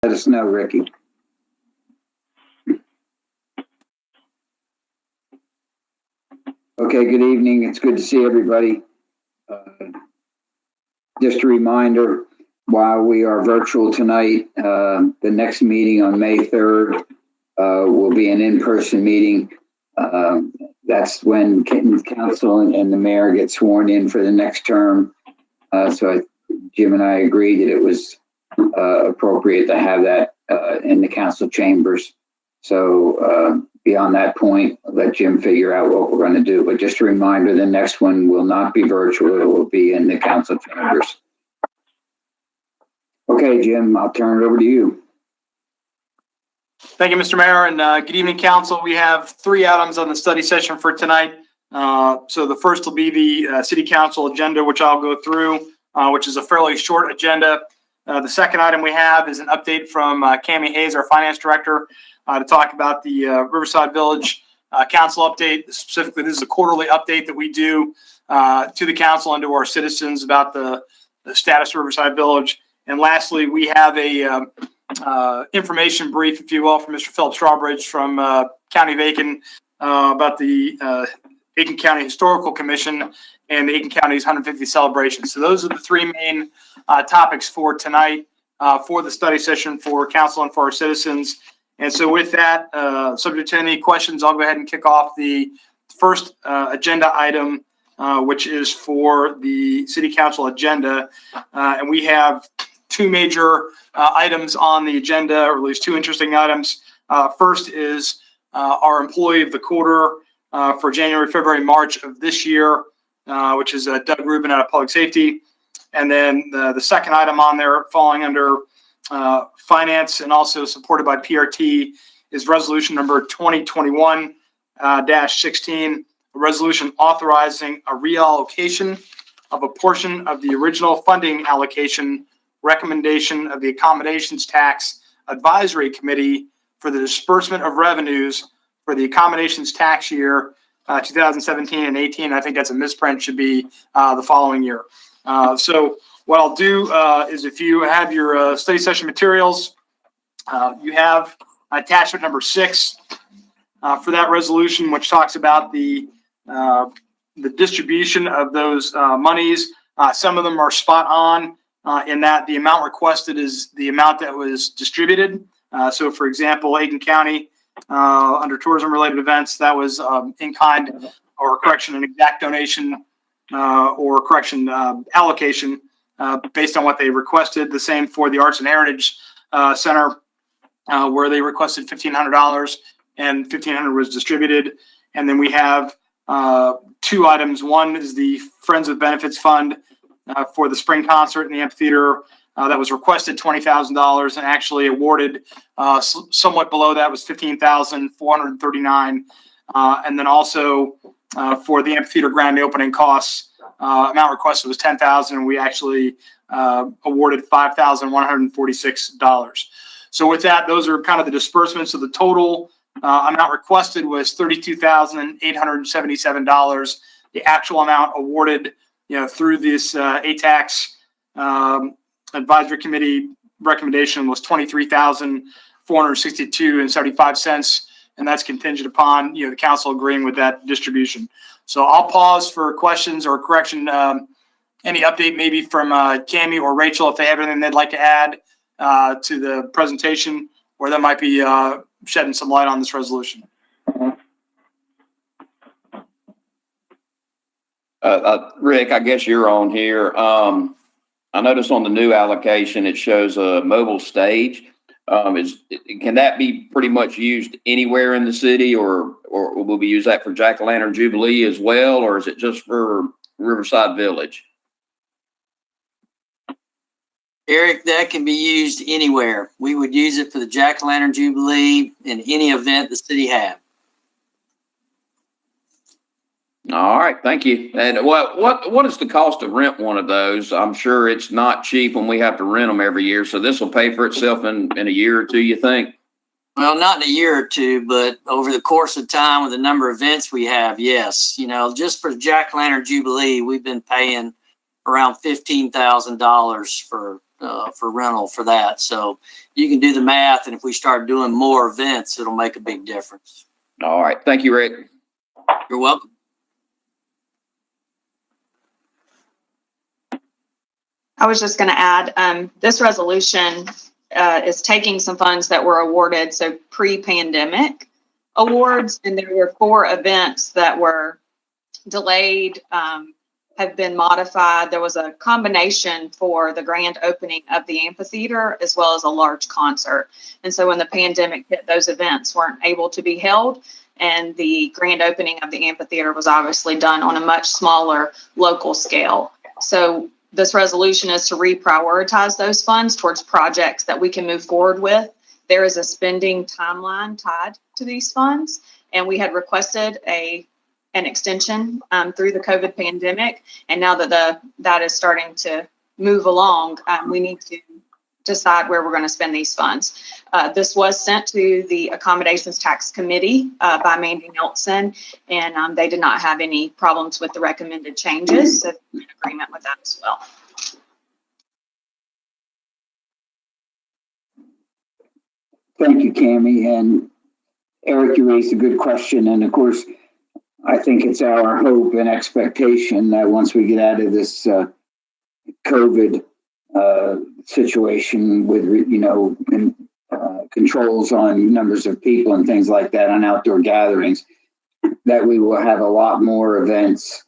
Let us know, Ricky. Okay, good evening. It's good to see everybody. Just a reminder, while we are virtual tonight, the next meeting on May 3rd will be an in-person meeting. That's when council and the mayor get sworn in for the next term. So Jim and I agreed that it was appropriate to have that in the council chambers. So beyond that point, I'll let Jim figure out what we're going to do. But just a reminder, the next one will not be virtual. It will be in the council chambers. Okay, Jim, I'll turn it over to you. Thank you, Mr. Mayor, and good evening, council. We have 3 items on the study session for tonight. So the first will be the city council agenda, which I'll go through, which is a fairly short agenda. The second item we have is an update from Cammie Hayes, our finance director, to talk about the Riverside Village council update. Specifically, this is a quarterly update that we do to the council and to our citizens about the status of Riverside Village. And lastly, we have a information brief, if you will, from Mr. Philip Strawbridge from County of Aiken about the Aiken County Historical Commission and the Aiken County's 150th celebration. So those are the 3 main topics for tonight for the study session for council and for our citizens. And so with that, subject to any questions, I'll go ahead and kick off the first agenda item, which is for the city council agenda. And we have 2 major items on the agenda, or at least 2 interesting items. First is our employee of the quarter for January, February, March of this year, which is Doug Rubin out of Public Safety. And then the second item on there, falling under finance and also supported by PRT, is resolution number 2021-16, a resolution authorizing a reallocation of a portion of the original funding allocation recommendation of the Accommodations Tax Advisory Committee for the disbursement of revenues for the accommodations tax year 2017 and 18. I think that's a misprint, should be the following year. So what I'll do is, if you have your study session materials, you have attachment number 6 for that resolution, which talks about the distribution of those monies. Some of them are spot on in that the amount requested is the amount that was distributed. So, for example, Aiken County, under tourism-related events, that was in kind, or correction, an exact donation or correction allocation based on what they requested. The same for the Arts and Heritage Center, where they requested $1,500 and $1,500 was distributed. And then we have 2 items. One is the Friends with Benefits Fund for the spring concert in the amphitheater. That was requested $20,000 and actually awarded somewhat below that was $15,439. And then also for the amphitheater grand opening costs, amount requested was $10,000, and we actually awarded $5,146. So with that, those are kind of the disbursements. So the total amount requested was $32,877. The actual amount awarded, through this ATAX advisory committee recommendation was $23,462.75, and that's contingent upon the council agreeing with that distribution. So I'll pause for questions or correction, any update maybe from Cammie or Rachel if they have anything they'd like to add to the presentation, or that might be shedding some light on this resolution. Rick, I guess you're on here. I noticed on the new allocation, it shows a mobile stage. Can that be pretty much used anywhere in the city, or will we use that for Jack-o'-lantern Jubilee as well, or is it just for Riverside Village? Eric, that can be used anywhere. We would use it for the Jack-o'-lantern Jubilee in any event the city had. All right, thank you. And what is the cost to rent one of those? I'm sure it's not cheap when we have to rent them every year. So this will pay for itself in a year or 2, you think? Well, not in a year or 2, but over the course of time with the number of events we have, yes. Just for the Jack-o'-lantern Jubilee, we've been paying around $15,000 for for rental for that. So you can do the math, and if we start doing more events, it'll make a big difference. All right. Thank you, Rick. You're welcome. I was just going to add, this resolution is taking some funds that were awarded, so pre-pandemic awards, and there were 4 events that were delayed, have been modified. There was a combination for the grand opening of the amphitheater as well as a large concert. And so when the pandemic hit, those events weren't able to be held. And the grand opening of the amphitheater was obviously done on a much smaller local scale. So this resolution is to reprioritize those funds towards projects that we can move forward with. There is a spending timeline tied to these funds, and we had requested an extension through the COVID pandemic. And now that that is starting to move along, we need to decide where we're going to spend these funds. This was sent to the Accommodations Tax Committee by Mandy Nelson, and they did not have any problems with the recommended changes. So I'm in agreement with that as well. Thank you, Cammie. And Eric, you raised a good question. And of course, I think it's our hope and expectation that once we get out of this COVID situation with, controls on numbers of people and things like that on outdoor gatherings, that we will have a lot more events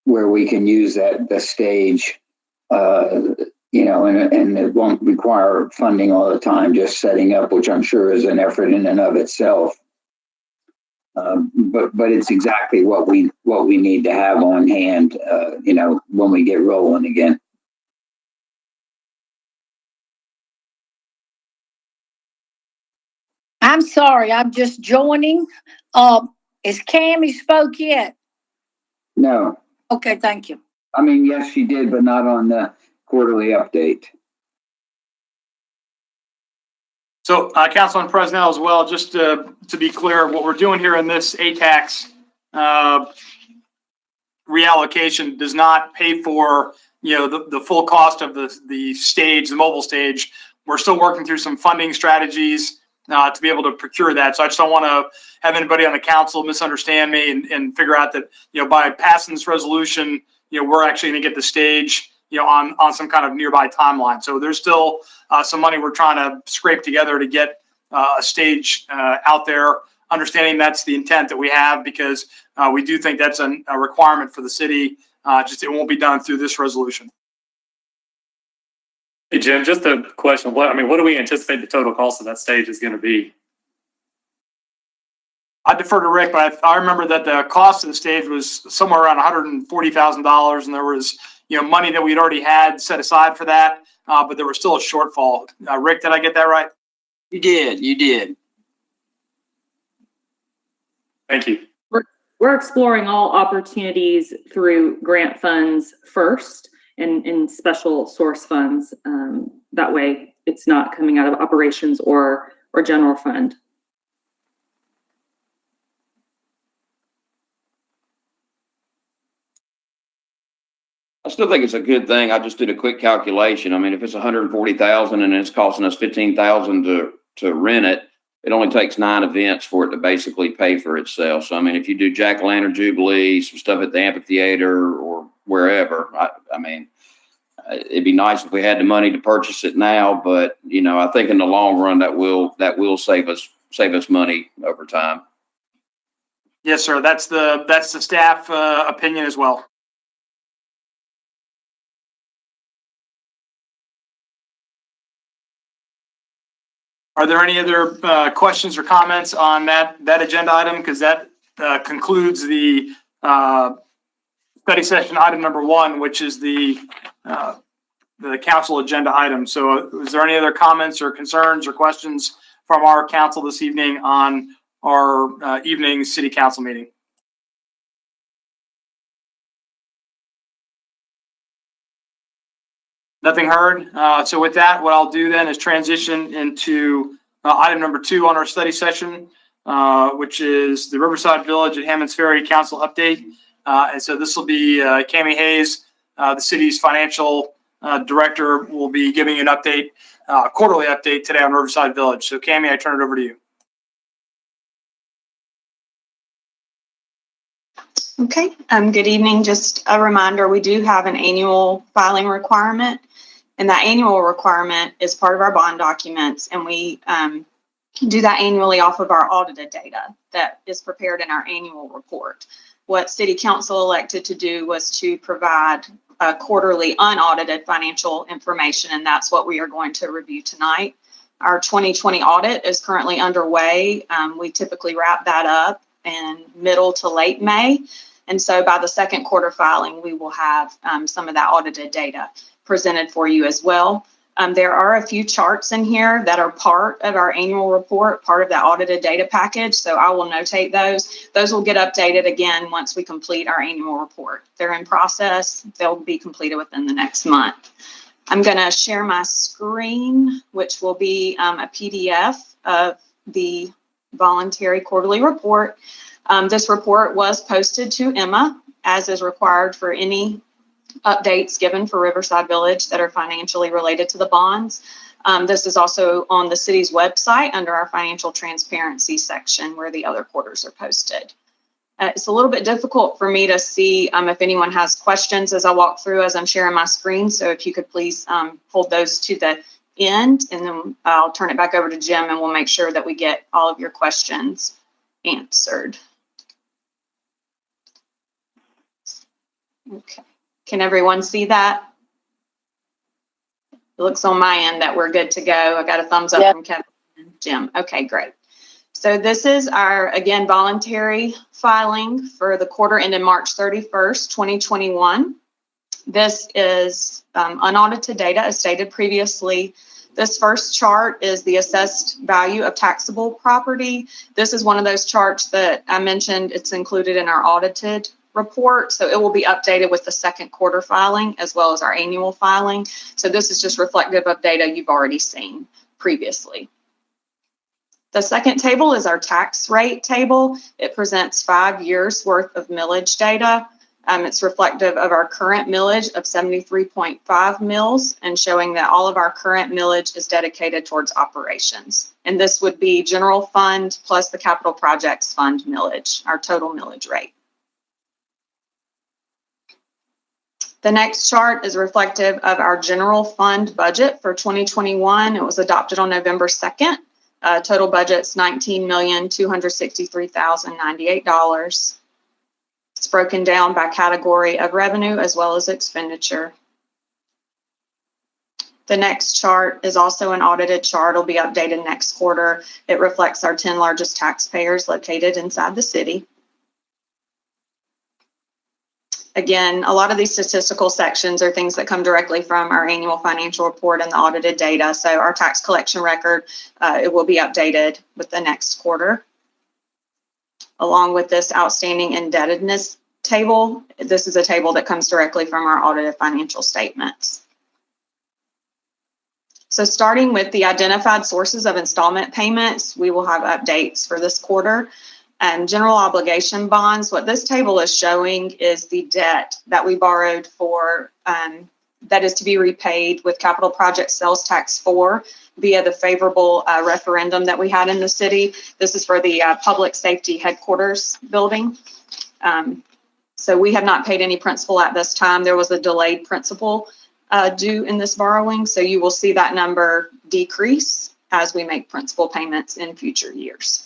where we can use the stage, and it won't require funding all the time, just setting up, which I'm sure is an effort in and of itself. But it's exactly what we need to have on hand, when we get rolling again. I'm sorry, I'm just joining. Is Cammie spoke yet? No, Okay, thank you. I mean, yes, she did, but not on the quarterly update. So, Councilman President, as well, just to be clear, what we're doing here in this ATAX reallocation does not pay for, the full cost of the stage, the mobile stage. We're still working through some funding strategies to be able to procure that. So I just don't want to have anybody on the council misunderstand me and figure out that, by passing this resolution, we're actually going to get the stage, on some kind of nearby timeline. So there's still some money we're trying to scrape together to get a stage out there, understanding that's the intent that we have, because we do think that's a requirement for the city. Just it won't be done through this resolution. Hey, Jim, just a question. What do we anticipate the total cost of that stage is going to be? I defer to Rick, but I remember that the cost of the stage was somewhere around $140,000, and there was, money that we'd already had set aside for that, but there was still a shortfall. Rick, did I get that right? You did. Thank you. We're exploring all opportunities through grant funds first and special source funds. That way it's not coming out of operations or general fund. I still think it's a good thing. I just did a quick calculation. I mean, if it's $140,000 and it's costing us $15,000 to rent it, it only takes 9 events for it to basically pay for itself. So, I mean, if you do Jack-o'-lantern Jubilee, some stuff at the amphitheater or wherever, it'd be nice if we had the money to purchase it now. But, I think in the long run that will save us money over time. Yes, sir. That's the staff opinion as well. Are there any other questions or comments on that agenda item? Because that concludes the study session item number 1, which is the council agenda item. So is there any other comments or concerns or questions from our council this evening on our evening city council meeting? Nothing heard. So with that, what I'll do then is transition into item number 2 on our study session, which is the Riverside Village at Hammond's Ferry Council update. And so this will be Cammie Hayes, the city's financial Director, will be giving you an update, quarterly update today on Riverside Village. So Cammie, I turn it over to you. Okay, good evening. Just a reminder, we do have an annual filing requirement, and that annual requirement is part of our bond documents, and we do that annually off of our audited data that is prepared in our annual report. What City Council elected to do was to provide quarterly unaudited financial information, and that's what we are going to review tonight. Our 2020 audit is currently underway. We typically wrap that up in middle to late May. And so by the second quarter filing, we will have some of that audited data presented for you as well. There are a few charts in here that are part of our annual report, part of the audited data package. So I will notate those. Those will get updated again once we complete our annual report. They're in process. They'll be completed within the next month. I'm going to share my screen, which will be a PDF of the voluntary quarterly report. This report was posted to Emma, as is required for any updates given for Riverside Village that are financially related to the bonds. This is also on the city's website under our financial transparency section where the other quarters are posted. It's a little bit difficult for me to see if anyone has questions as I walk through as I'm sharing my screen. So if you could please hold those to the end, and then I'll turn it back over to Jim and we'll make sure that we get all of your questions answered. Okay, can everyone see that? It looks on my end that we're good to go. I got a thumbs up from Kevin and Jim. Okay, great. So this is our, again, voluntary filing for the quarter ended March 31st, 2021. This is unaudited data as stated previously. This first chart is the assessed value of taxable property. This is one of those charts that I mentioned. It's included in our audited report. So it will be updated with the second quarter filing as well as our annual filing. So this is just reflective of data you've already seen previously. The second table is our tax rate table. It presents 5 years worth of millage data. It's reflective of our current millage of 73.5 mils and showing that all of our current millage is dedicated towards operations. And this would be general fund plus the capital projects fund millage, our total millage rate. The next chart is reflective of our general fund budget for 2021. It was adopted on November 2nd. Total budget's $19,263,098. It's broken down by category of revenue as well as expenditure. The next chart is also an audited chart. It'll be updated next quarter. It reflects our 10 largest taxpayers located inside the city. Again, a lot of these statistical sections are things that come directly from our annual financial report and the audited data. So our tax collection record, it will be updated with the next quarter. Along with this outstanding indebtedness table, this is a table that comes directly from our audited financial statements. So starting with the identified sources of installment payments, we will have updates for this quarter. And general obligation bonds, what this table is showing is the debt that we borrowed for that is to be repaid with capital project sales tax 4 via the favorable referendum that we had in the city. This is for the public safety headquarters building. So we have not paid any principal at this time. There was a delayed principal due in this borrowing. So you will see that number decrease as we make principal payments in future years.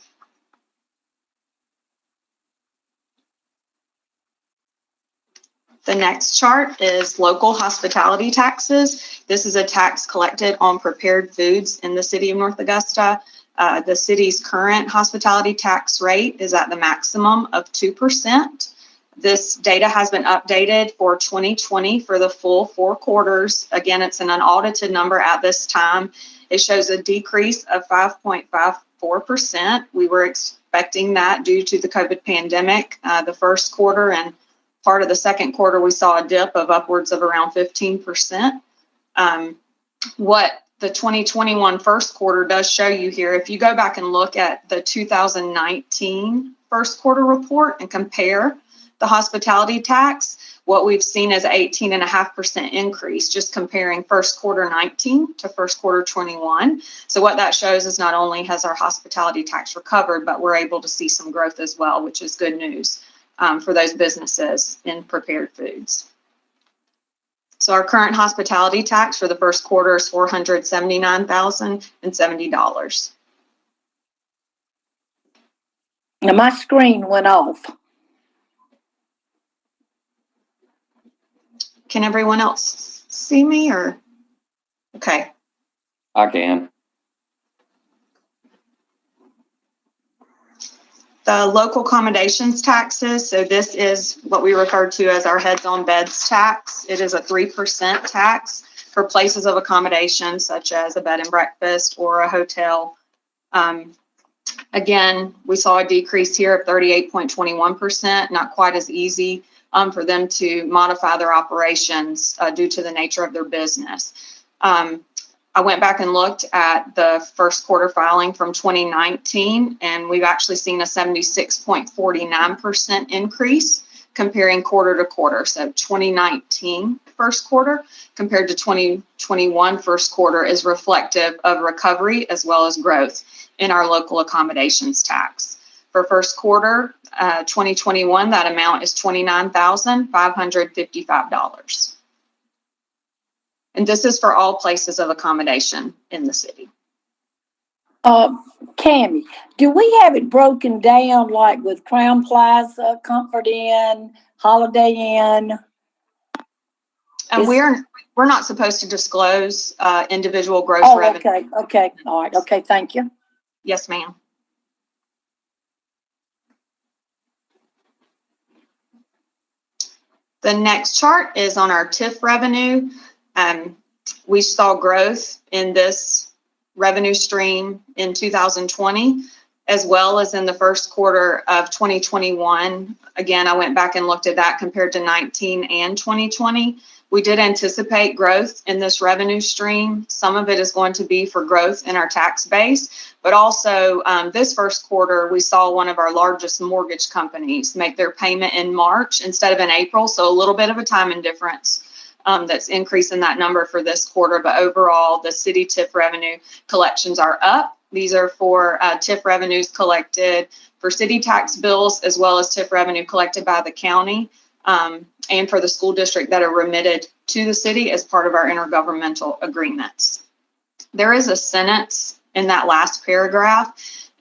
The next chart is local hospitality taxes. This is a tax collected on prepared foods in the city of North Augusta. The city's current hospitality tax rate is at the maximum of 2%. This data has been updated for 2020 for the full 4 quarters. Again, it's an unaudited number at this time. It shows a decrease of 5.54%. We were expecting that due to the COVID pandemic. The first quarter and part of the second quarter, we saw a dip of upwards of around 15%. What the 2021 first quarter does show you here, if you go back and look at the 2019 first quarter report and compare the hospitality tax, What we've seen is 18.5% increase, just comparing first quarter 19 to first quarter 21. So what that shows is not only has our hospitality tax recovered, but we're able to see some growth as well, which is good news for those businesses in prepared foods. So our current hospitality tax for the first quarter is $479,070. Now my screen went off. Can everyone else see me or? Okay. I can. The local accommodations taxes. So this is what we refer to as our heads on beds tax. It is a 3% tax for places of accommodation, such as a bed and breakfast or a hotel. Again, we saw a decrease here of 38.21%, not quite as easy for them to modify their operations due to the nature of their business. I went back and looked at the first quarter filing from 2019, and we've actually seen a 76.49% increase comparing quarter to quarter. So 2019 first quarter compared to 2021 first quarter is reflective of recovery as well as growth in our local accommodations tax. For first quarter 2021, that amount is $29,555. And this is for all places of accommodation in the city. Cammie, do we have it broken down like with Crown Plaza, Comfort Inn, Holiday Inn? And we're not supposed to disclose individual gross Oh, revenue. okay, all right, okay, thank you. Yes, ma'am. The next chart is on our TIF revenue. We saw growth in this revenue stream in 2020, as well as in the first quarter of 2021. Again, I went back and looked at that compared to 19 and 2020. We did anticipate growth in this revenue stream. Some of it is going to be for growth in our tax base, but also this first quarter, we saw one of our largest mortgage companies make their payment in March instead of in April. So a little bit of a timing difference that's increasing that number for this quarter. But overall, the city TIF revenue collections are up. These are for TIF revenues collected for city tax bills, as well as TIF revenue collected by the county and for the school district that are remitted to the city as part of our intergovernmental agreements. There is a sentence in that last paragraph.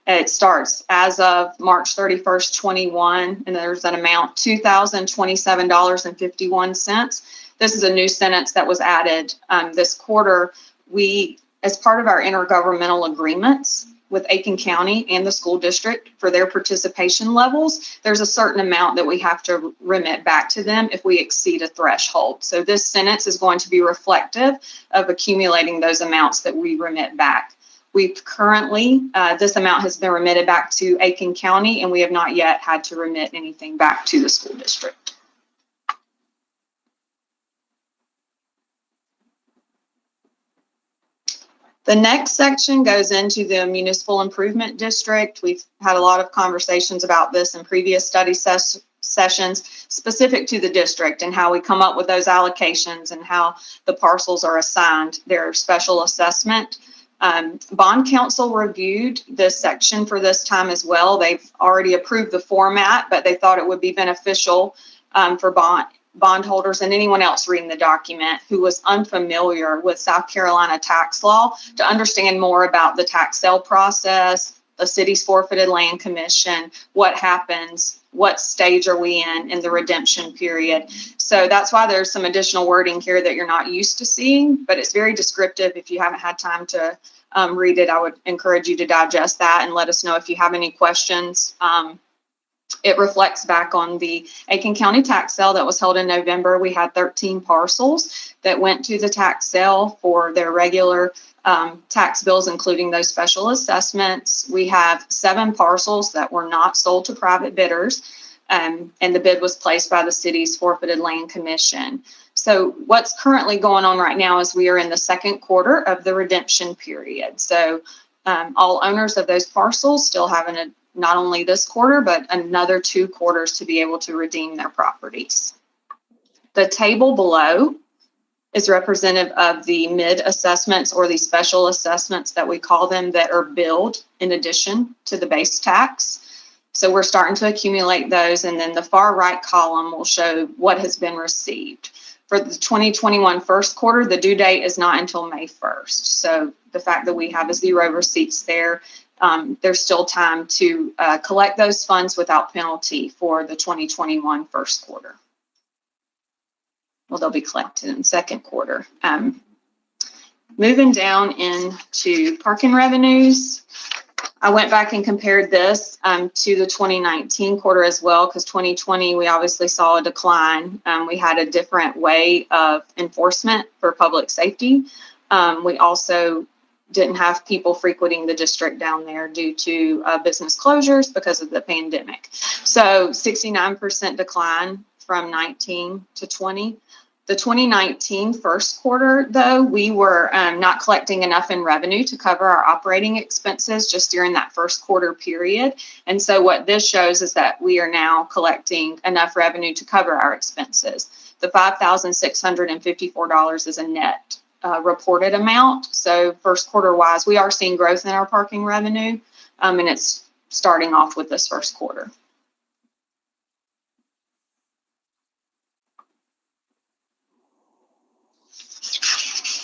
It starts as of March 31st, 21, and there's an amount, $2,027.51. This is a new sentence that was added this quarter. We, as part of our intergovernmental agreements with Aiken County and the school district for their participation levels, there's a certain amount that we have to remit back to them if we exceed a threshold. So this sentence is going to be reflective of accumulating those amounts that we remit back. We've currently, this amount has been remitted back to Aiken County, and we have not yet had to remit anything back to the school district. The next section goes into the municipal improvement district. We've had a lot of conversations about this in previous study sessions specific to the district and how we come up with those allocations and how the parcels are assigned their special assessment. Bond Council reviewed this section for this time as well. They've already approved the format, but they thought it would be beneficial for bondholders and anyone else reading the document who was unfamiliar with South Carolina tax law to understand more about the tax sale process, the city's forfeited land commission, what happens, what stage are we in the redemption period. So that's why there's some additional wording here that you're not used to seeing, but it's very descriptive. If you haven't had time to read it, I would encourage you to digest that and let us know if you have any questions. It reflects back on the Aiken County tax sale that was held in November. We had 13 parcels that went to the tax sale for their regular tax bills, including those special assessments. We have 7 parcels that were not sold to private bidders, and the bid was placed by the city's forfeited land commission. So what's currently going on right now is we are in the second quarter of the redemption period. So all owners of those parcels still have not only this quarter, but another 2 quarters to be able to redeem their properties. The table below is representative of the mid assessments or the special assessments that we call them that are billed in addition to the base tax. So we're starting to accumulate those. And then the far right column will show what has been received. For the 2021 first quarter, the due date is not until May 1st. So the fact that we have a 0 receipts there, there's still time to collect those funds without penalty for the 2021 first quarter. Well, they'll be collected in second quarter. Moving down into parking revenues, I went back and compared this to the 2019 quarter as well, because 2020, we obviously saw a decline. We had a different way of enforcement for public safety. We also didn't have people frequenting the district down there due to business closures because of the pandemic. So 69% decline from 19 to 20. The 2019 first quarter, though, we were not collecting enough in revenue to cover our operating expenses just during that first quarter period. And so what this shows is that we are now collecting enough revenue to cover our expenses. The $5,654 is a net reported amount. So first quarter wise, we are seeing growth in our parking revenue, and it's starting off with this first quarter.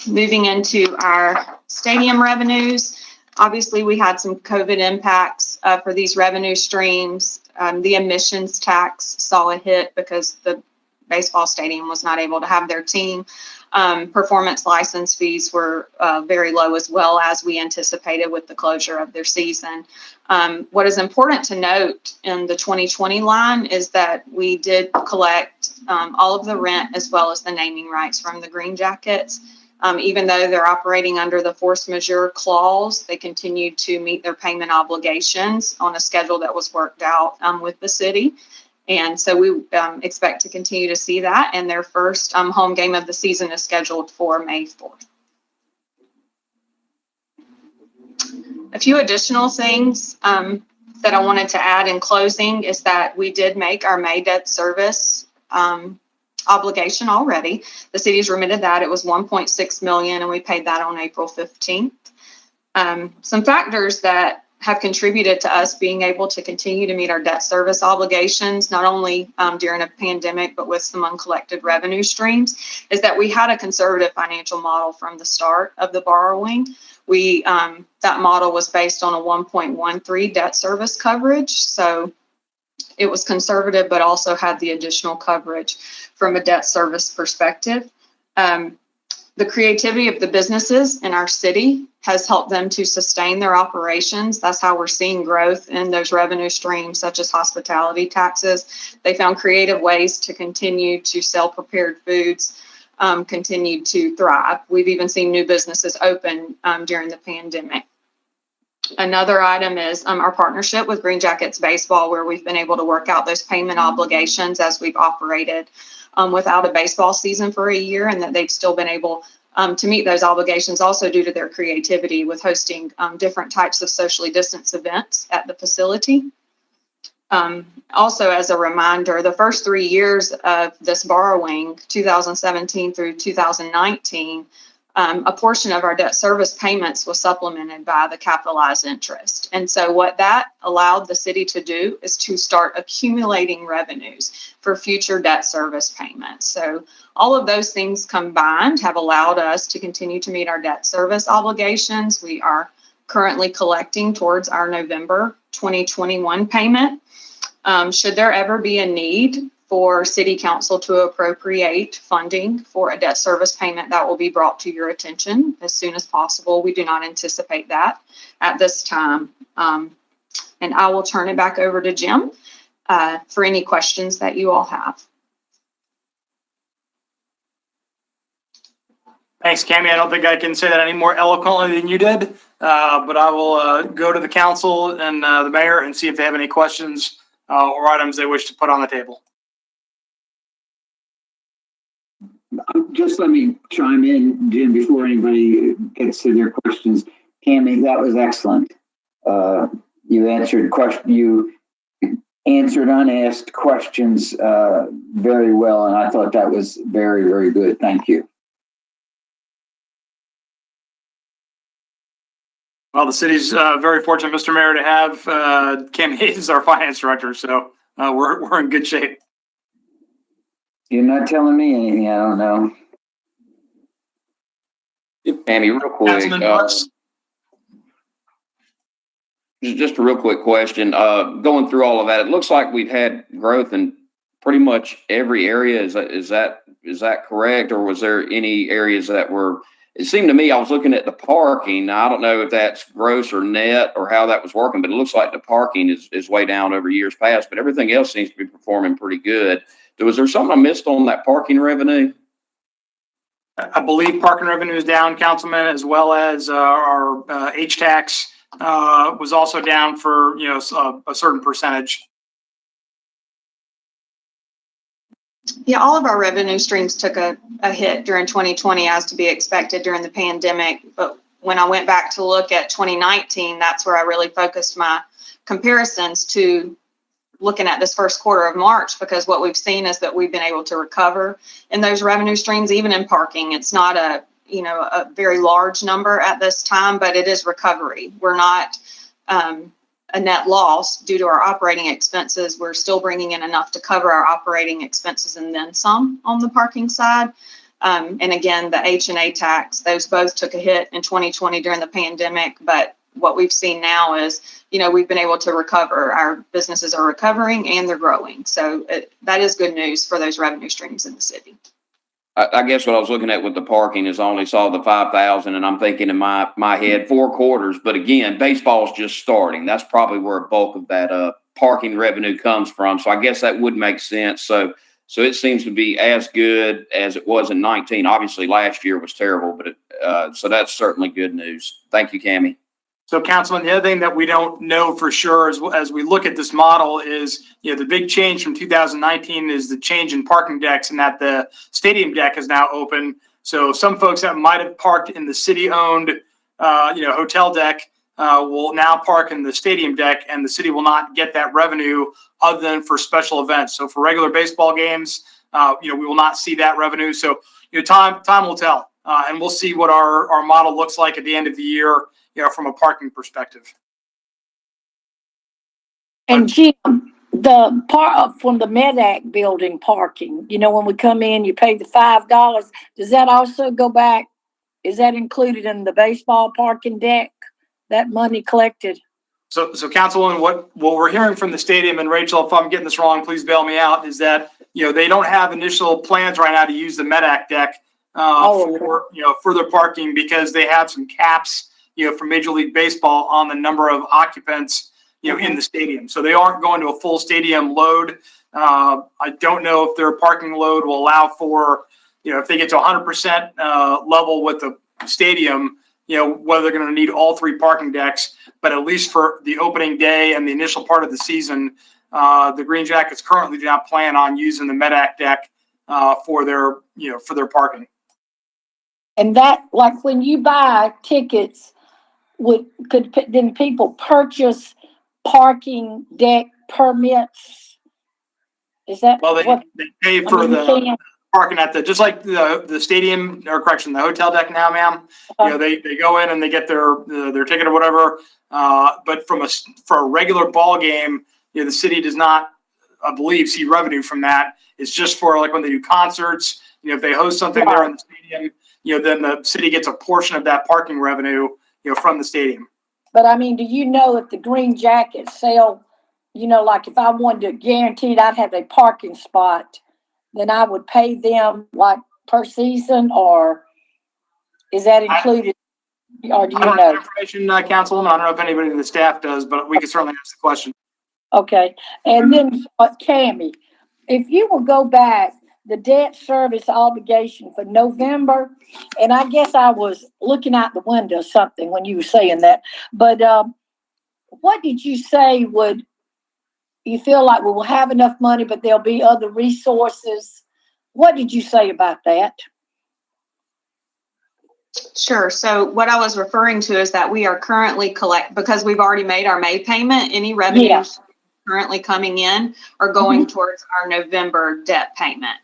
Moving into our stadium revenues, obviously we had some COVID impacts for these revenue streams. The admissions tax saw a hit because the baseball stadium was not able to have their team. Performance license fees were very low, as well as we anticipated with the closure of their season. What is important to note in the 2020 line is that we did collect all of the rent as well as the naming rights from the Green Jackets. Even though they're operating under the force majeure clause, they continued to meet their payment obligations on a schedule that was worked out with the city. And so we expect to continue to see that. And their first home game of the season is scheduled for May 4th. A few additional things that I wanted to add in closing is that we did make our May debt service obligation already. The city's remitted that. It was $1.6 million, and we paid that on April 15th. Some factors that have contributed to us being able to continue to meet our debt service obligations, not only during a pandemic, but with some uncollected revenue streams, is that we had a conservative financial model from the start of the borrowing. That model was based on a 1.13 debt service coverage. So it was conservative, but also had the additional coverage from a debt service perspective. The creativity of the businesses in our city has helped them to sustain their operations. That's how we're seeing growth in those revenue streams, such as hospitality taxes. They found creative ways to continue to sell prepared foods, continue to thrive. We've even seen new businesses open during the pandemic. Another item is our partnership with Green Jackets Baseball, where we've been able to work out those payment obligations as we've operated without a baseball season for a year, and that they've still been able to meet those obligations also due to their creativity with hosting different types of socially distanced events at the facility. Also, as a reminder, the first 3 years of this borrowing, 2017 through 2019, a portion of our debt service payments was supplemented by the capitalized interest. And so what that allowed the city to do is to start accumulating revenues for future debt service payments. So all of those things combined have allowed us to continue to meet our debt service obligations. We are currently collecting towards our November 2021 payment. Should there ever be a need for City Council to appropriate funding for a debt service payment, that will be brought to your attention as soon as possible. We do not anticipate that at this time. And I will turn it back over to Jim for any questions that you all have. Thanks, Cammie. I don't think I can say that any more eloquently than you did, but I will go to the council and the mayor and see if they have any questions or items they wish to put on the table. Just let me chime in, Jim, before anybody gets to their questions. Cammie, that was excellent. You answered answered unasked questions very well, and I thought that was very, very good. Thank you. Well, the city's very fortunate, Mr. Mayor, to have Cam Hayes as our finance director. So we're in good shape. You're not telling me anything I don't know. Tammy, real quick, Councilman Brooks? just a real quick question. Going through all of that, it looks like we've had growth in pretty much every area. Is that correct? Or was there any areas that were, it seemed to me, I was looking at the parking. Now, I don't know if that's gross or net or how that was working, but it looks like the parking is way down over years past, but everything else seems to be performing pretty good. Was there something I missed on that parking revenue? I believe parking revenue is down, Councilman, as well as our H-tax was also down for, a certain percentage. Yeah, all of our revenue streams took a hit during 2020, as to be expected during the pandemic. But when I went back to look at 2019, that's where I really focused my comparisons to looking at this first quarter of March, because what we've seen is that we've been able to recover in those revenue streams, even in parking. It's not a very large number at this time, but it is recovery. We're not a net loss due to our operating expenses. We're still bringing in enough to cover our operating expenses and then some on the parking side. And again, the H&A tax, those both took a hit in 2020 during the pandemic, but what we've seen now is, we've been able to recover. Our businesses are recovering and they're growing. So that is good news for those revenue streams in the city. I guess what I was looking at with the parking is I only saw the 5,000, and I'm thinking in my head 4 quarters. But again, baseball's just starting. That's probably where a bulk of that parking revenue comes from. So I guess that would make sense. So it seems to be as good as it was in 19. Obviously, last year was terrible, but so that's certainly good news. Thank you, Cammie. So, Councilman, the other thing that we don't know for sure as we look at this model is, the big change from 2019 is the change in parking decks, and that the stadium deck is now open. So some folks that might have parked in the city-owned, hotel deck will now park in the stadium deck, and the city will not get that revenue other than for special events. So for regular baseball games, we will not see that revenue. So, time will tell, and we'll see what our model looks like at the end of the year, from a parking perspective. And Jim, the part from the Medac building parking, when we come in, you pay the $5. Does that also go back? Is that included in the baseball parking deck, that money collected? So Councilwoman, what we're hearing from the stadium, and Rachel, if I'm getting this wrong, please bail me out, is that, they don't have initial plans right now to use the Medac deck for further parking, because they have some caps, for Major League Baseball on the number of occupants, in the stadium. So they aren't going to a full stadium load. I don't know if their parking load will allow for, if they get to 100% level with the stadium, whether they're going to need all 3 parking decks. But at least for the opening day and the initial part of the season, the Green Jackets currently do not plan on using the Medac deck for their parking. And that, like when you buy tickets, could then people purchase parking deck permits? Is that Well, they pay for the parking at just like the stadium, or correction, the hotel deck now, ma'am. They go in and they get their ticket or whatever. But for a regular ball game, the city does not, I believe, see revenue from that. It's just for like when they do concerts. If they host something there in the stadium, then the city gets a portion of that parking revenue, from the stadium. But I mean, do you know if the Green Jackets sell, like if I wanted to guaranteed I'd have a parking spot, then I would pay them like per season, or is that included? Or do you know? Have information, Councilwoman. I don't know if anybody in the staff does, but we can certainly ask the question. Okay. And then, Cammie, if you will go back, the debt service obligation for November, and I guess I was looking out the window or something when you were saying that, but what did you say? Would you feel like we will have enough money, but there'll be other resources? What did you say about that? Sure. So what I was referring to is that we are currently because we've already made our May payment, any revenues currently coming in are going towards our November debt payment.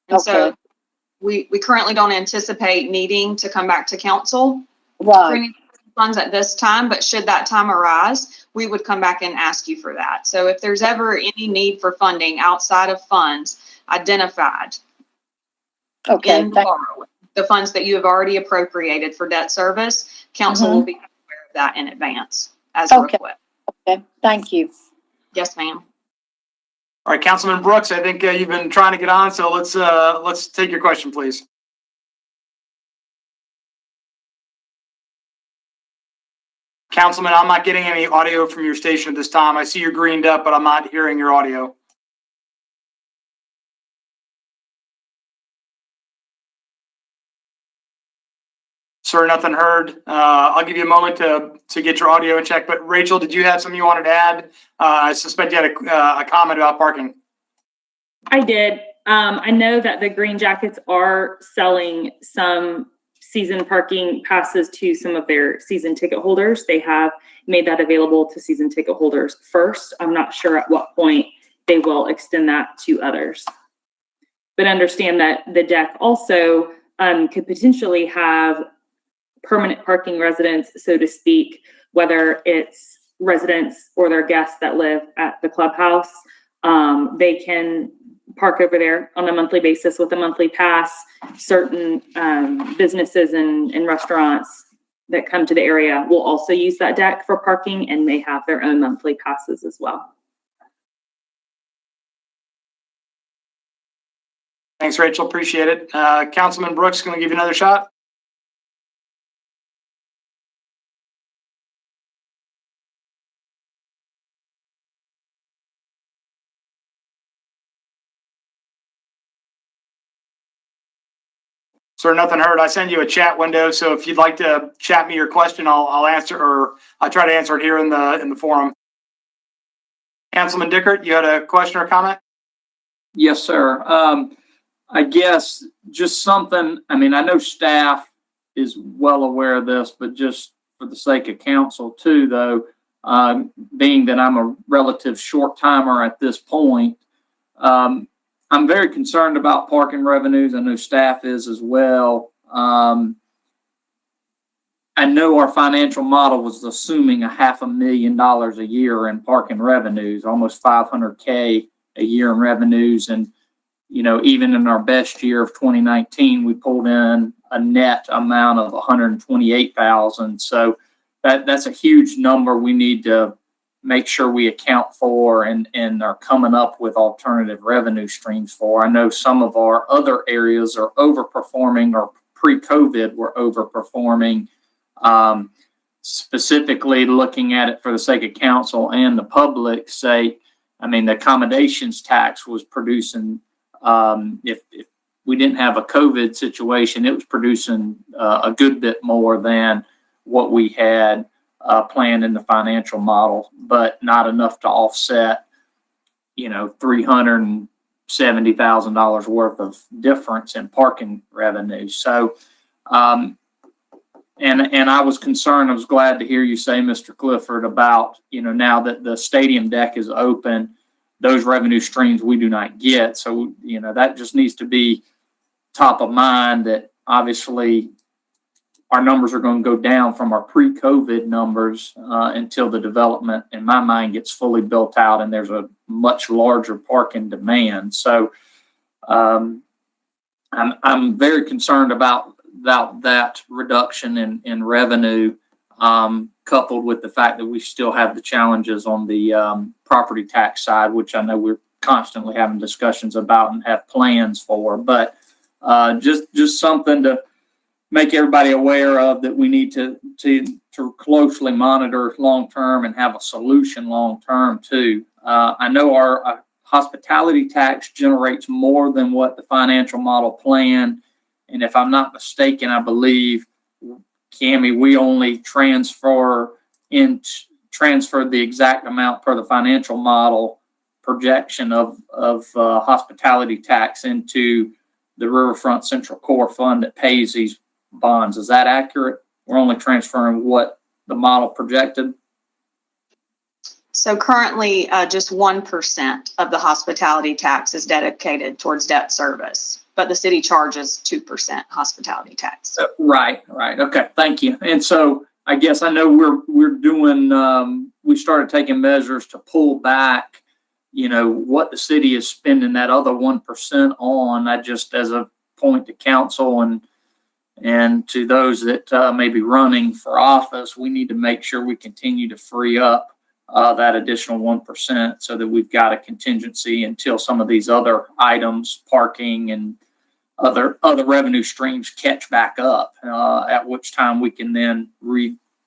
And so Okay. we currently don't anticipate needing to come back to council for Right. any funds at this time, but should that time arise, we would come back and ask you for that. So if there's ever any need for funding outside of funds identified Okay. in the borrowing, the funds that you have already appropriated for debt service, council will be aware of that in advance as a Okay. request. Okay. Thank you. Yes, ma'am. All right, Councilman Brooks, I think you've been trying to get on, so let's take your question, please. Councilman, I'm not getting any audio from your station at this time. I see you're greened up, but I'm not hearing your audio. Sir, nothing heard. I'll give you a moment to get your audio in check. But Rachel, did you have something you wanted to add? I suspect you had a comment about parking. I did. I know that the Green Jackets are selling some season parking passes to some of their season ticket holders. They have made that available to season ticket holders first. I'm not sure at what point they will extend that to others. But understand that the deck also could potentially have permanent parking residents, so to speak, whether it's residents or their guests that live at the clubhouse. They can park over there on a monthly basis with a monthly pass. Certain businesses and restaurants that come to the area will also use that deck for parking and may have their own monthly passes as well. Thanks, Rachel. Appreciate it. Councilman Brooks, going to give you another shot. Sir, nothing heard. I send you a chat window, so if you'd like to chat me your question, I'll answer, or I'll try to answer it here in the forum. Councilman Dickert, you had a question or comment? Yes, sir. I guess just something, I mean, I know staff is well aware of this, but just for the sake of council too, though, being that I'm a relative short timer at this point, I'm very concerned about parking revenues. I know staff is as well. I know our financial model was assuming $500,000 a year in parking revenues, almost $500K a year in revenues. And, you know, even in our best year of 2019, we pulled in a net amount of 128,000. So that's a huge number we need to make sure we account for and are coming up with alternative revenue streams for. I know some of our other areas are overperforming, or pre-COVID were overperforming. Specifically looking at it for the sake of council and the public sake, I mean, the accommodations tax was producing, if we didn't have a COVID situation, it was producing a good bit more than what we had planned in the financial model, but not enough to offset, you know, $370,000 worth of difference in parking revenue. So, and I was concerned. I was glad to hear you say, Mr. Clifford, about, you know, now that the stadium deck is open, those revenue streams we do not get. So, you know, that just needs to be top of mind, that obviously our numbers are going to go down from our pre-COVID numbers until the development, in my mind, gets fully built out and there's a much larger parking demand. So I'm very concerned about that reduction in revenue, coupled with the fact that we still have the challenges on the property tax side, which I know we're constantly having discussions about and have plans for. But just something to make everybody aware of, that we need to closely monitor long term and have a solution long term too. I know our hospitality tax generates more than what the financial model planned, and if I'm not mistaken, I believe, Cammie, we only transferred the exact amount per the financial model projection of hospitality tax into the Riverfront Central Core Fund that pays these bonds. Is that accurate? We're only transferring what the model projected? So currently, just 1% of the hospitality tax is dedicated towards debt service, but the city charges 2% hospitality tax. Right. Okay, thank you. And so I guess I know we're doing, we started taking measures to pull back, what the city is spending that other 1% on. I just, as a point to council and to those that may be running for office, we need to make sure we continue to free up that additional 1% so that we've got a contingency until some of these other items, parking and other revenue streams catch back up, at which time we can then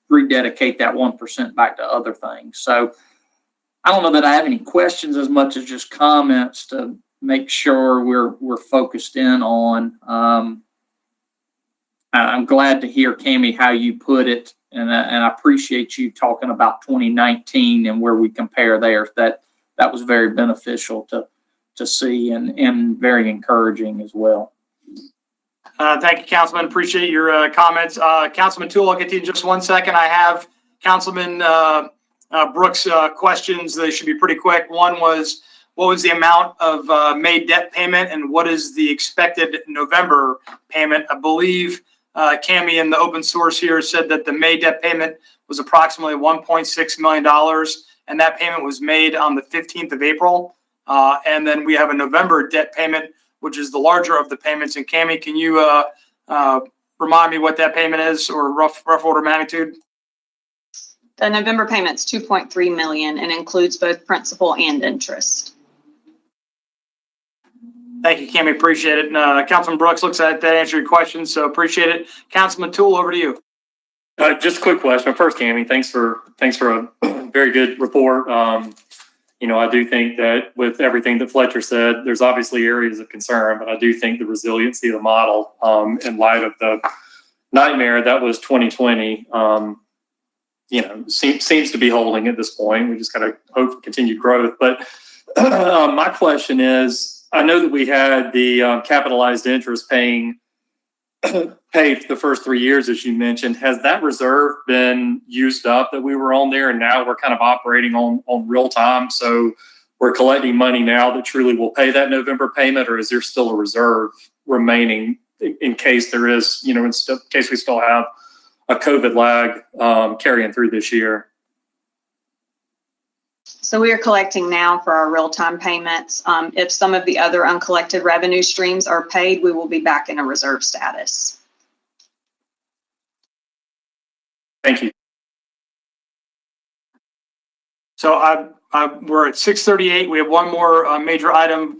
rededicate that 1% back to other things. So I don't know that I have any questions as much as just comments to make sure we're focused in on. I'm glad to hear, Cammie, how you put it, and I appreciate you talking about 2019 and where we compare there. That was very beneficial to see and very encouraging as well. Thank you, Councilman. Appreciate your comments. Councilman Toole, I'll get to you in just 1 second. I have Councilman Brooks' questions. They should be pretty quick. One was, what was the amount of May debt payment, and what is the expected November payment? I believe Cammie in the open source here said that the May debt payment was approximately $1.6 million, and that payment was made on the 15th of April. And then we have a November debt payment, which is the larger of the payments. And Cammie, can you remind me what that payment is, or rough order of magnitude? The November payment's $2.3 million and includes both principal and interest. Thank you, Cammie. Appreciate it. Councilman Brooks, looks like that answered your question, so appreciate it. Councilman Toole, over to you. Just a quick question. First, Cammie, thanks for a very good report. I do think that with everything that Fletcher said, there's obviously areas of concern, but I do think the resiliency of the model, in light of the nightmare that was 2020, seems to be holding at this point. We just got to hope for continued growth. But my question is, I know that we had the capitalized interest paid for the first 3 years, as you mentioned. Has that reserve been used up that we were on there, and now we're kind of operating on real time? So we're collecting money now that truly will pay that November payment, or is there still a reserve remaining in case there is, in case we still have a COVID lag carrying through this year? So we are collecting now for our real-time payments. If some of the other uncollected revenue streams are paid, we will be back in a reserve status. Thank you. So we're at 6:38. We have one more major item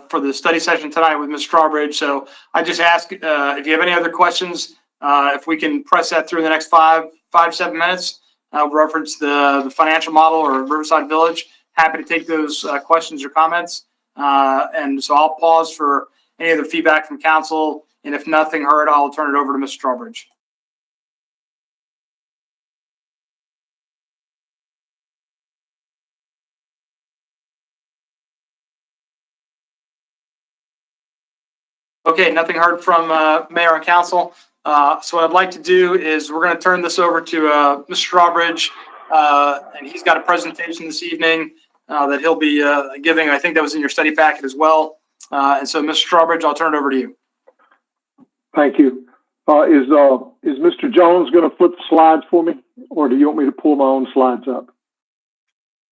for the study session tonight with Ms. Strawbridge. So I just ask if you have any other questions, if we can press that through the next 7 minutes. Reference the financial model or Riverside Village. Happy to take those questions or comments. And so I'll pause for any other feedback from council. And if nothing heard, I'll turn it over to Ms. Strawbridge. Okay, nothing heard from Mayor and Council. So what I'd like to do is we're going to turn this over to Mr. Strawbridge, and he's got a presentation this evening that he'll be giving. I think that was in your study packet as well. And so, Mr. Strawbridge, I'll turn it over to you. Thank you. Is Mr. Jones going to flip the slides for me, or do you want me to pull my own slides up?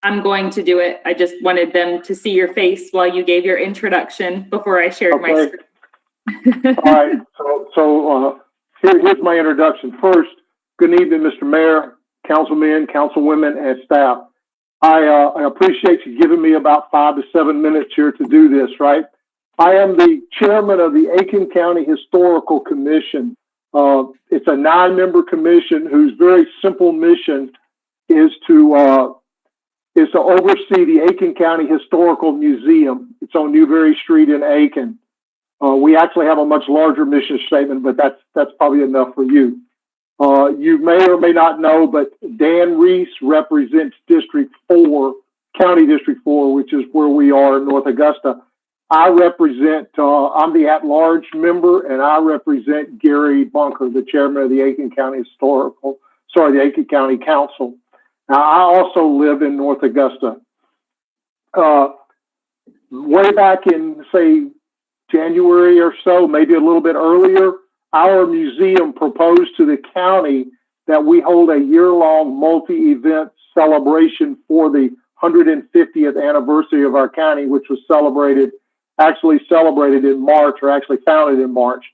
I'm going to do it. I just wanted them to see your face while you gave your introduction before I shared my screen. All right. So here's my introduction. First, good evening, Mr. Mayor, councilmen, councilwomen, and staff. I appreciate you giving me about 5 to 7 minutes here to do this, right? I am the chairman of the Aiken County Historical Commission. It's a 9-member commission whose very simple mission is to oversee the Aiken County Historical Museum. It's on Newberry Street in Aiken. We actually have a much larger mission statement, but that's probably enough for you. You may or may not know, but Dan Reese represents District 4, County District 4, which is where we are in North Augusta. I represent, I'm the at-large member, and I represent Gary Bunker, the chairman of the Aiken County Council. Now, I also live in North Augusta. Way back in, say, January or so, maybe a little bit earlier, our museum proposed to the county that we hold a year-long multi-event celebration for the 150th anniversary of our county, which was actually celebrated in March, or actually founded in March.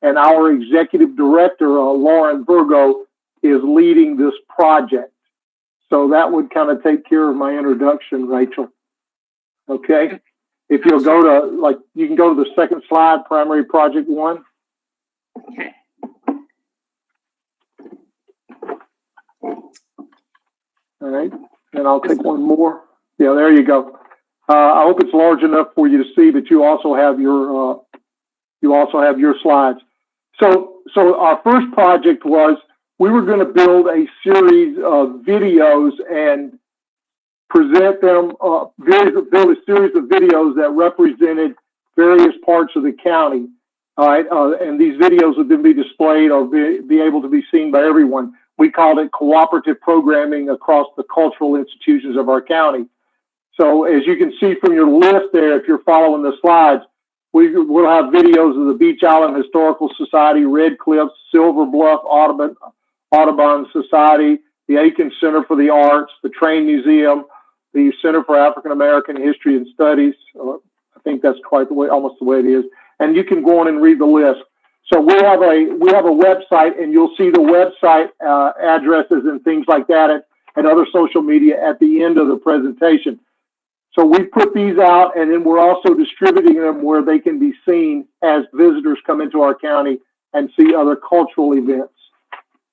And our executive director, Lauren Virgo, is leading this project. So that would kind of take care of my introduction, Rachel. Okay? If you'll go to, you can go to the second slide, primary project 1. Okay. All right, and I'll take one more. Yeah, there you go. I hope it's large enough for you to see, but you also have your slides. So our first project was we were going to build a series of videos and present them, build a series of videos that represented various parts of the county. All right, and these videos would then be displayed or be able to be seen by everyone. We called it cooperative programming across the cultural institutions of our county. So as you can see from your list there, if you're following the slides, we'll have videos of the Beach Island Historical Society, Red Cliffs, Silver Bluff Audubon Society, the Aiken Center for the Arts, the Train Museum, the Center for African American History and Studies. I think that's almost the way it is. And you can go on and read the list. So we have a website, and you'll see the website addresses and things like that and other social media at the end of the presentation. So we put these out, and then we're also distributing them where they can be seen as visitors come into our county and see other cultural events.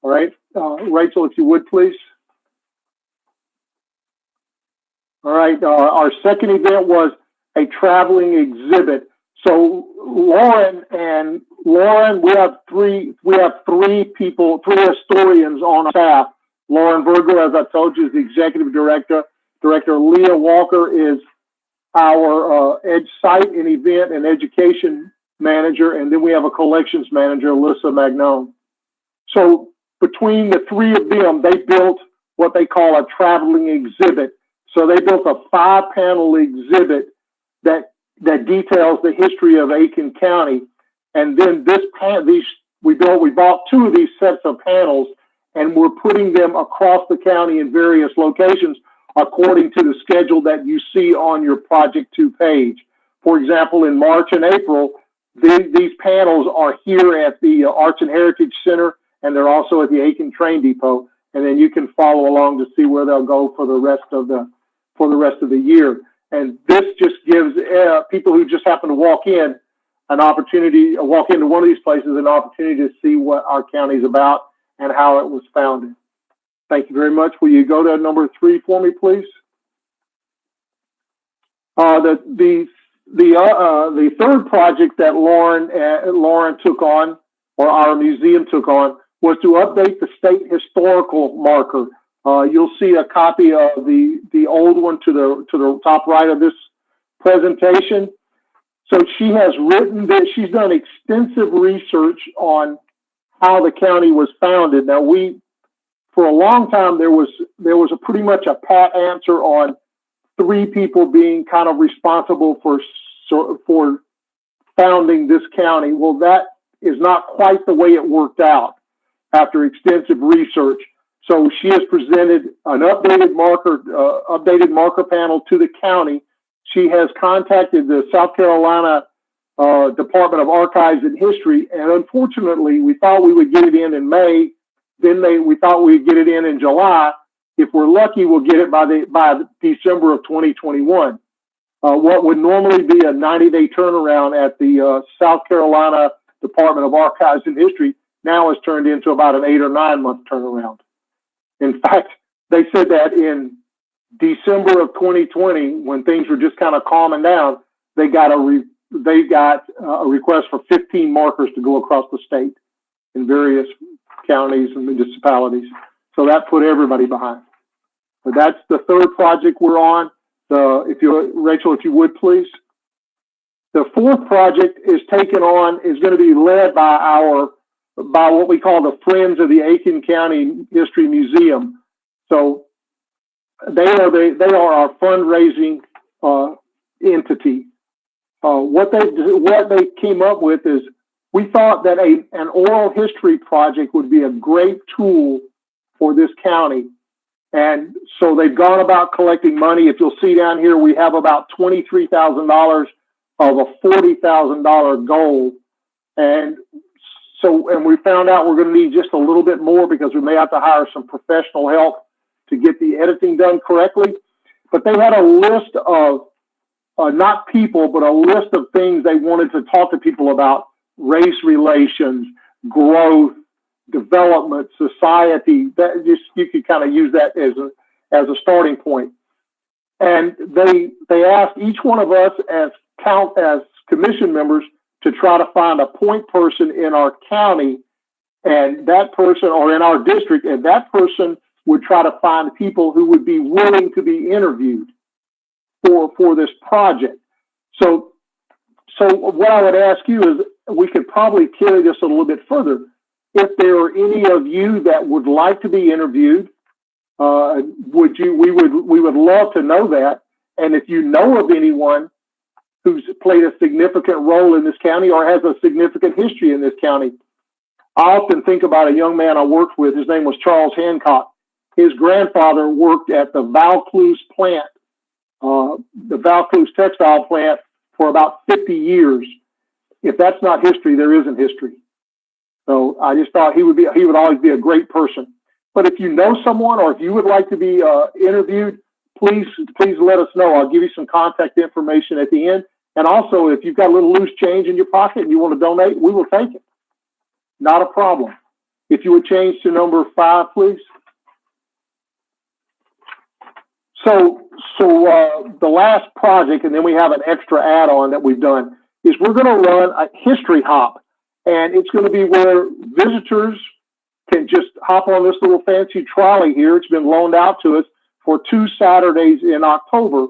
All right, Rachel, if you would, please. All right, our second event was a traveling exhibit. So Lauren, we have three historians on staff. Lauren Virgo, as I told you, is the executive director. Director Leah Walker is our site and event and education manager, and then we have a collections manager, Alyssa Magnone. So between the three of them, they built what they call a traveling exhibit. So they built a 5-panel exhibit that details the history of Aiken County. And then we bought 2 of these sets of panels, and we're putting them across the county in various locations according to the schedule that you see on your Project 2 page. For example, in March and April, these panels are here at the Arts and Heritage Center, and they're also at the Aiken Train Depot. And then you can follow along to see where they'll go for the rest of the year. And this just gives people who just happen to walk into one of these places, an opportunity to see what our county is about and how it was founded. Thank you very much. Will you go to number 3 for me, please? The third project that Lauren took on, or our museum took on, was to update the state historical marker. You'll see a copy of the old one to the top right of this presentation. So she has written that she's done extensive research on how the county was founded. Now for a long time, there was a pretty much a pat answer on 3 people being kind of responsible for founding this county. Well, that is not quite the way it worked out after extensive research. So she has presented an updated marker panel to the county. She has contacted the South Carolina Department of Archives and History, and unfortunately, we thought we would get it in May. Then we thought we'd get it in July. If we're lucky, we'll get it by December of 2021. What would normally be a 90-day turnaround at the South Carolina Department of Archives and History now has turned into about an 8 or 9 month turnaround. In fact, they said that in December of 2020, when things were just kind of calming down, they got a request for 15 markers to go across the state in various counties and municipalities. So that put everybody behind. But that's the third project we're on. Rachel, if you would, please. The fourth project is going to be led by what we call the Friends of the Aiken County History Museum. So they are our fundraising entity. What they came up with is we thought that an oral history project would be a great tool for this county. And so they've gone about collecting money. If you'll see down here, we have about $23,000 of a $40,000 goal. And we found out we're going to need just a little bit more because we may have to hire some professional help to get the editing done correctly. But they had a list of, not people, but a list of things they wanted to talk to people about: race relations, growth, development, society. That just, you could kind of use that as a starting point. And they asked each one of us as commission members to try to find a point person in our county, and that person, or in our district, and that person would try to find people who would be willing to be interviewed for this project. So what I would ask you is, we could probably carry this a little bit further. If there are any of you that would like to be interviewed, we would love to know that. And if you know of anyone who's played a significant role in this county or has a significant history in this county, I often think about a young man I worked with. His name was Charles Hancock. His grandfather worked at the Vaucluse plant, the Vaucluse textile plant, for about 50 years. If that's not history, there isn't history. So I just thought he would always be a great person. But if you know someone, or if you would like to be interviewed, please let us know. I'll give you some contact information at the end. And also, if you've got a little loose change in your pocket and you want to donate, we will take it. Not a problem. If you would change to number 5, please. So the last project, and then we have an extra add-on that we've done, is we're going to run a history hop. And it's going to be where visitors can just hop on this little fancy trolley here. It's been loaned out to us for 2 Saturdays in October.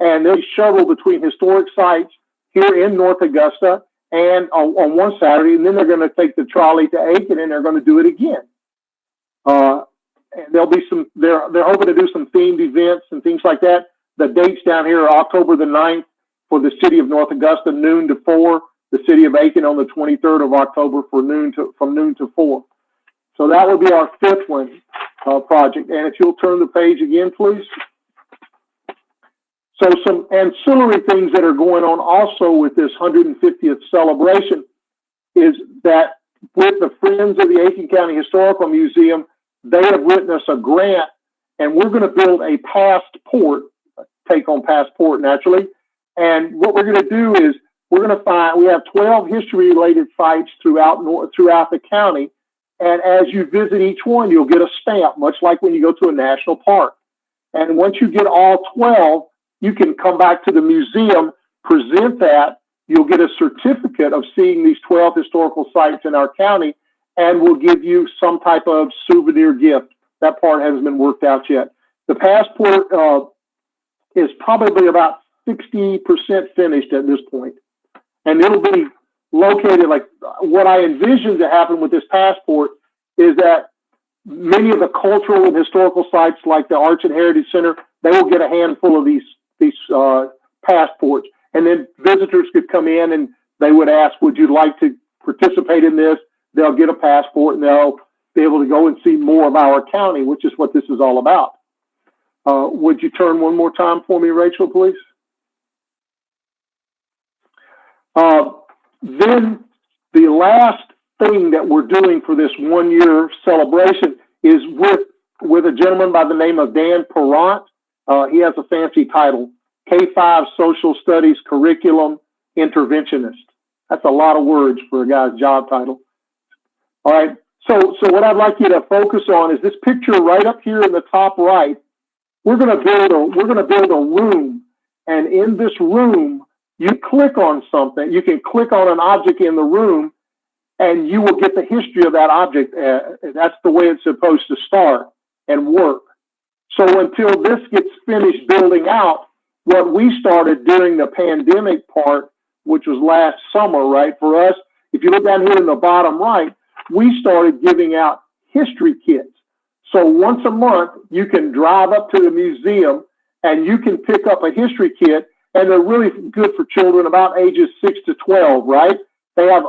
And they'll shuttle between historic sites here in North Augusta and on one Saturday. And then they're going to take the trolley to Aiken, and they're going to do it again. And there'll be they're hoping to do some themed events and things like that. The dates down here are October the 9th for the city of North Augusta, noon to 4. The city of Aiken on the 23rd of October from noon to 4. So that would be our 5th one project. And if you'll turn the page again, please. So some ancillary things that are going on also with this 150th celebration is that with the Friends of the Aiken County Historical Museum, they have written us a grant, and we're going to build a passport, take-home passport naturally. And what we're going to do is we have 12 history-related sites throughout the county. And as you visit each one, you'll get a stamp, much like when you go to a national park. And once you get all 12, you can come back to the museum, present that. You'll get a certificate of seeing these 12 historical sites in our county, and we'll give you some type of souvenir gift. That part hasn't been worked out yet. The passport is probably about 60% finished at this point. And it'll be located, like what I envision to happen with this passport is that many of the cultural and historical sites like the Arts and Heritage Center, they will get a handful of these passports. And then visitors could come in and they would ask, would you like to participate in this? They'll get a passport and they'll be able to go and see more of our county, which is what this is all about. Would you turn one more time for me, Rachel, please? Then the last thing that we're doing for this 1-year celebration is with a gentleman by the name of Dan Perrant. He has a fancy title, K-5 Social Studies Curriculum Interventionist. That's a lot of words for a guy's job title. All right. So what I'd like you to focus on is this picture right up here in the top right. We're going to build a room, and in this room, you click on something. You can click on an object in the room, and you will get the history of that object. That's the way it's supposed to start and work. So until this gets finished building out, what we started during the pandemic part, which was last summer, right? For us, if you look down here in the bottom right, we started giving out history kits. So once a month, you can drive up to the museum and you can pick up a history kit, and they're really good for children about ages 6 to 12, right? They have,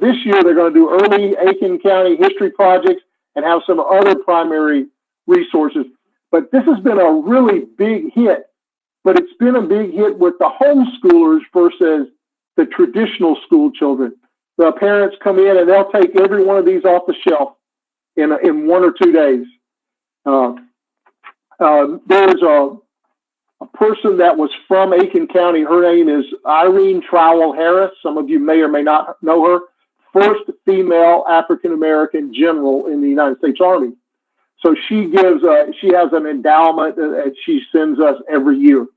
this year, they're going to do early Aiken County history projects and have some other primary resources. But this has been a really big hit, but it's been a big hit with the homeschoolers versus the traditional school children. The parents come in and they'll take every one of these off the shelf in 1 or 2 days. There's a person that was from Aiken County. Her name is Irene Trowell Harris. Some of you may or may not know her. First female African-American general in the United States Army. So she has an endowment that she sends us every year.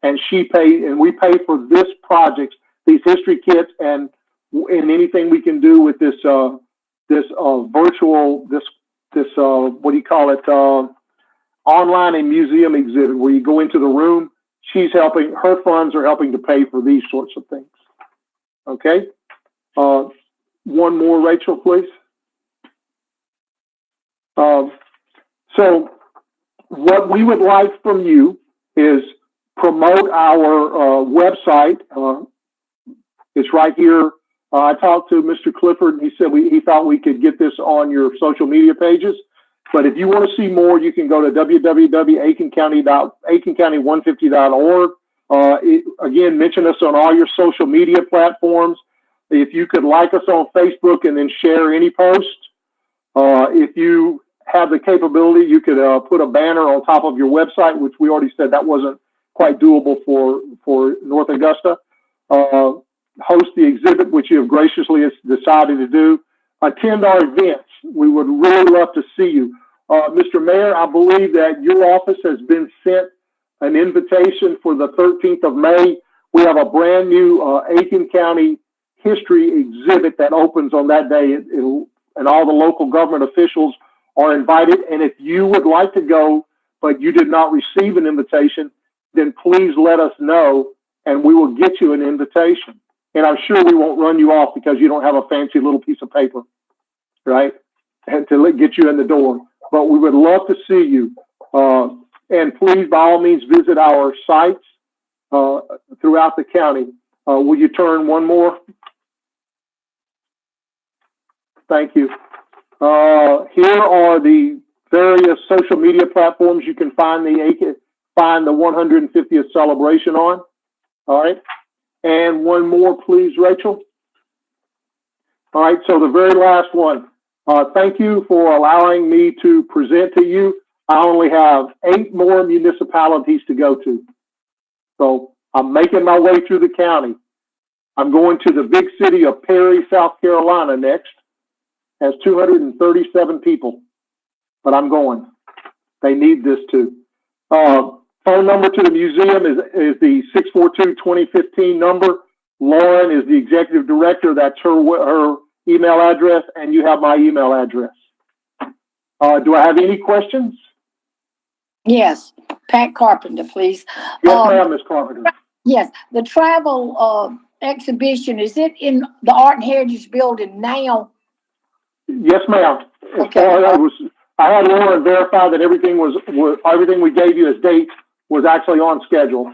And we pay for this project, these history kits, and anything we can do with this virtual, what do you call it? Online and museum exhibit where you go into the room. Her funds are helping to pay for these sorts of things. Okay. One more, Rachel, please. So what we would like from you is promote our website. It's right here. I talked to Mr. Clifford, and he said he thought we could get this on your social media pages. But if you want to see more, you can go to www.aikencounty150.org. Again, mention us on all your social media platforms. If you could like us on Facebook and then share any post. If you have the capability, you could put a banner on top of your website, which we already said that wasn't quite doable for North Augusta. Host the exhibit, which you have graciously decided to do. Attend our events. We would really love to see you. Mr. Mayor, I believe that your office has been sent an invitation for the 13th of May. We have a brand new Aiken County history exhibit that opens on that day, and all the local government officials are invited. And if you would like to go, but you did not receive an invitation, then please let us know, and we will get you an invitation. And I'm sure we won't run you off because you don't have a fancy little piece of paper, right? And to get you in the door. But we would love to see you. And please, by all means, visit our sites throughout the county. Will you turn one more? Thank you. Here are the various social media platforms you can find the 150th celebration on. All right. And one more, please, Rachel. All right, so the very last one. Thank you for allowing me to present to you. I only have 8 more municipalities to go to. So I'm making my way through the county. I'm going to the big city of Perry, South Carolina next. Has 237 people, but I'm going. They need this too. Phone number to the museum is the 642-2015 number. Lauren is the executive director. That's her email address, and you have my email address. Do I have any questions? Yes, Pat Carpenter, please. Yes, ma'am, Ms. Carpenter. Yes, the travel exhibition, is it in the Art and Heritage Building now? Yes, ma'am. Okay. I had Lauren verify that everything we gave you as dates was actually on schedule.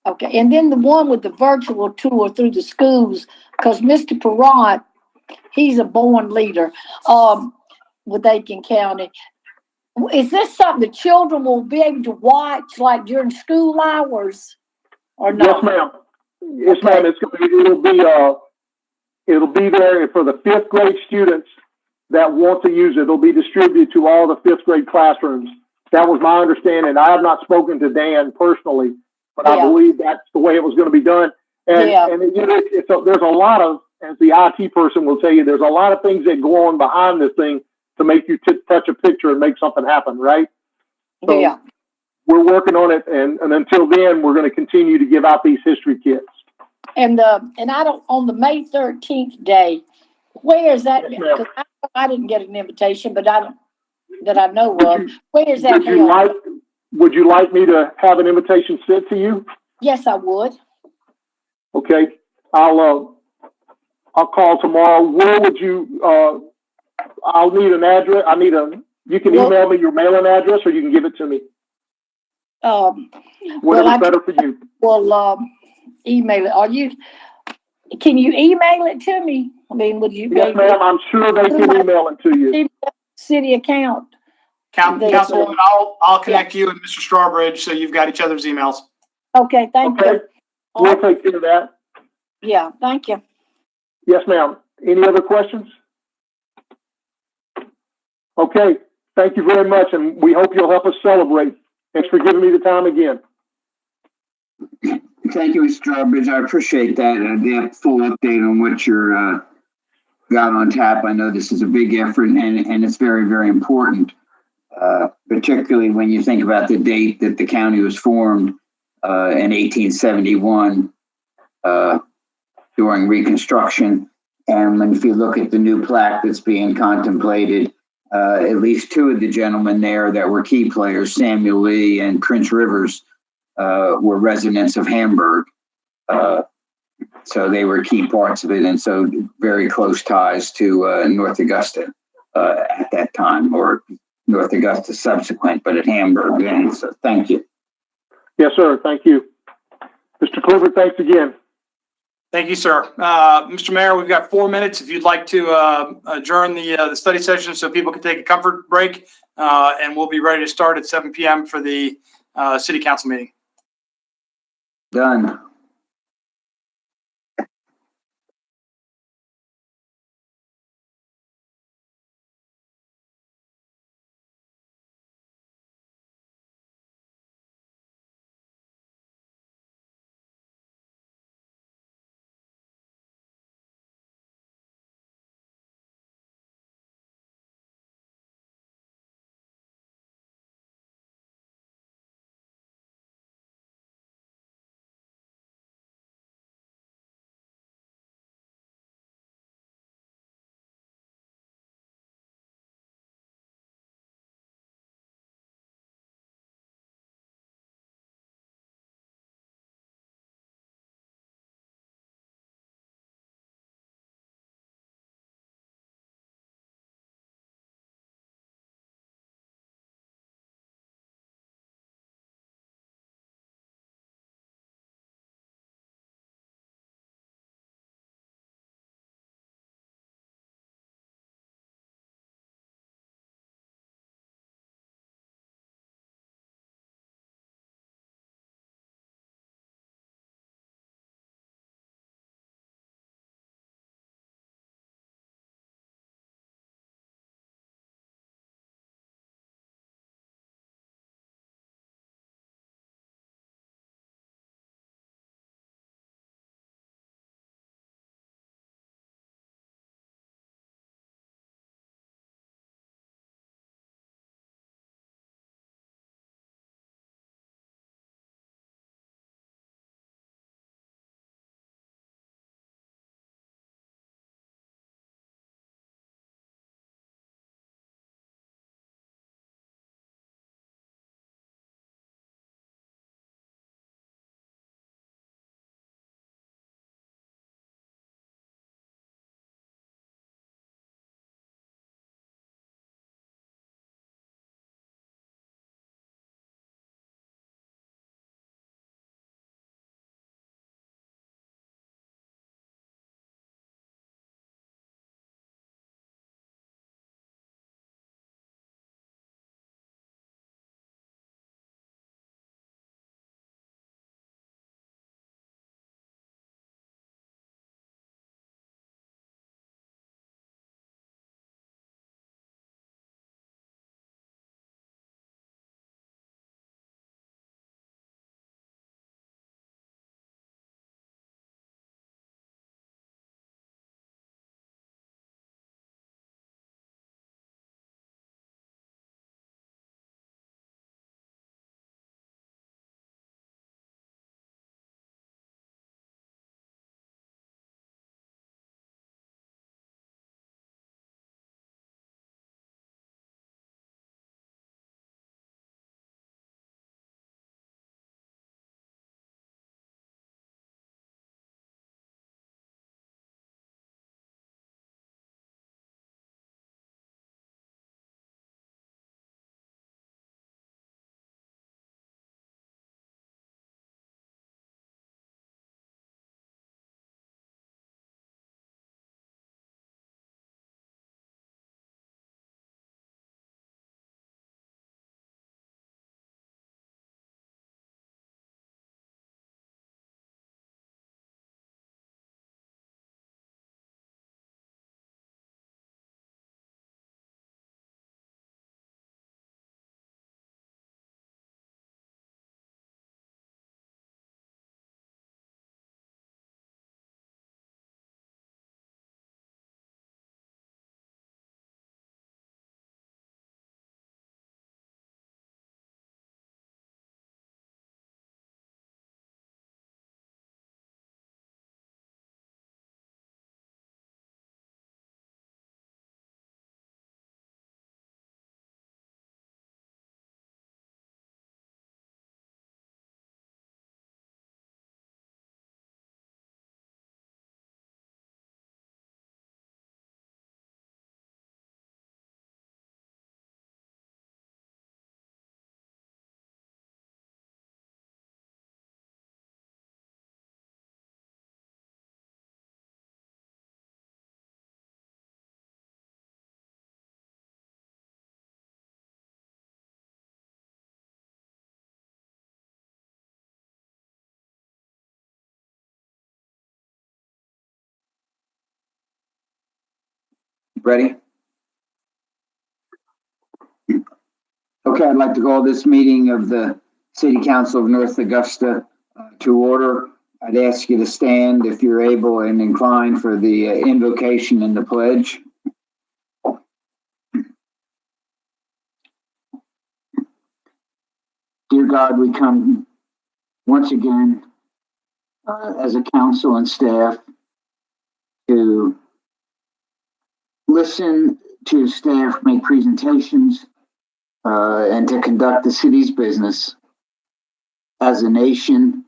Okay, and then the one with the virtual tour through the schools, because Mr. Perrant, he's a born leader with Aiken County. Is this something the children will be able to watch like during school hours or not? Yes, ma'am. Yes, Okay. ma'am. It'll be there for the 5th grade students that want to use it. It'll be distributed to all the 5th grade classrooms. That was my understanding. I have not spoken to Dan personally, but I believe that's the way it was going to be done. And there's a lot of, as the IT person will tell you, there's a lot of things that go on behind this thing to make you touch a picture and make something happen, right? So yeah. We're working on it, and until then, we're going to continue to give out these history kits. And on the May 13th day, where is that? Yes, ma'am. 'Cause I didn't get an invitation, but that I know of. Where is that held? Would you like me to have an invitation sent to you? Yes, I would. Okay, I'll call tomorrow. Where would you? I'll need an address. I need You can Well- email me your mailing address or you can give it to me. Whatever's better for you. Well, email it. Can you email it to me? I mean, would you? Yes, ma'am. I'm sure they can email it to you. City account. Councilwoman, I'll connect you and Mr. Strawbridge, so you've got each other's emails. Okay, thank Okay. you. We'll take care of that. Yeah, thank you. Yes, ma'am. Any other questions? Okay. Thank you very much, and we hope you'll help us celebrate. Thanks for giving me the time again. Thank you, Mr. Strawbridge. I appreciate that. The full update on what you're got on tap. I know this is a big effort and it's very, very important, particularly when you think about the date that the county was formed in 1871 during Reconstruction. And if you look at the new plaque that's being contemplated, at least two of the gentlemen there that were key players, Samuel Lee and Prince Rivers, were residents of Hamburg. So they were key parts of it. And so very close ties to North Augusta at that time, or North Augusta subsequent, but at Hamburg then. So thank you. Yes, sir. Thank you. Mr. Clifford, thanks again. Thank you, sir. Mr. Mayor, we've got 4 minutes. If you'd like to adjourn the study session so people can take a comfort break, and we'll be ready to start at 7 p.m. for the city council meeting. Done. Ready? Okay, I'd like to call this meeting of the City Council of North Augusta to order. I'd ask you to stand if you're able and inclined for the invocation and the pledge. Dear God, we come once again as a council and staff to listen to staff make presentations and to conduct the city's business. As a nation,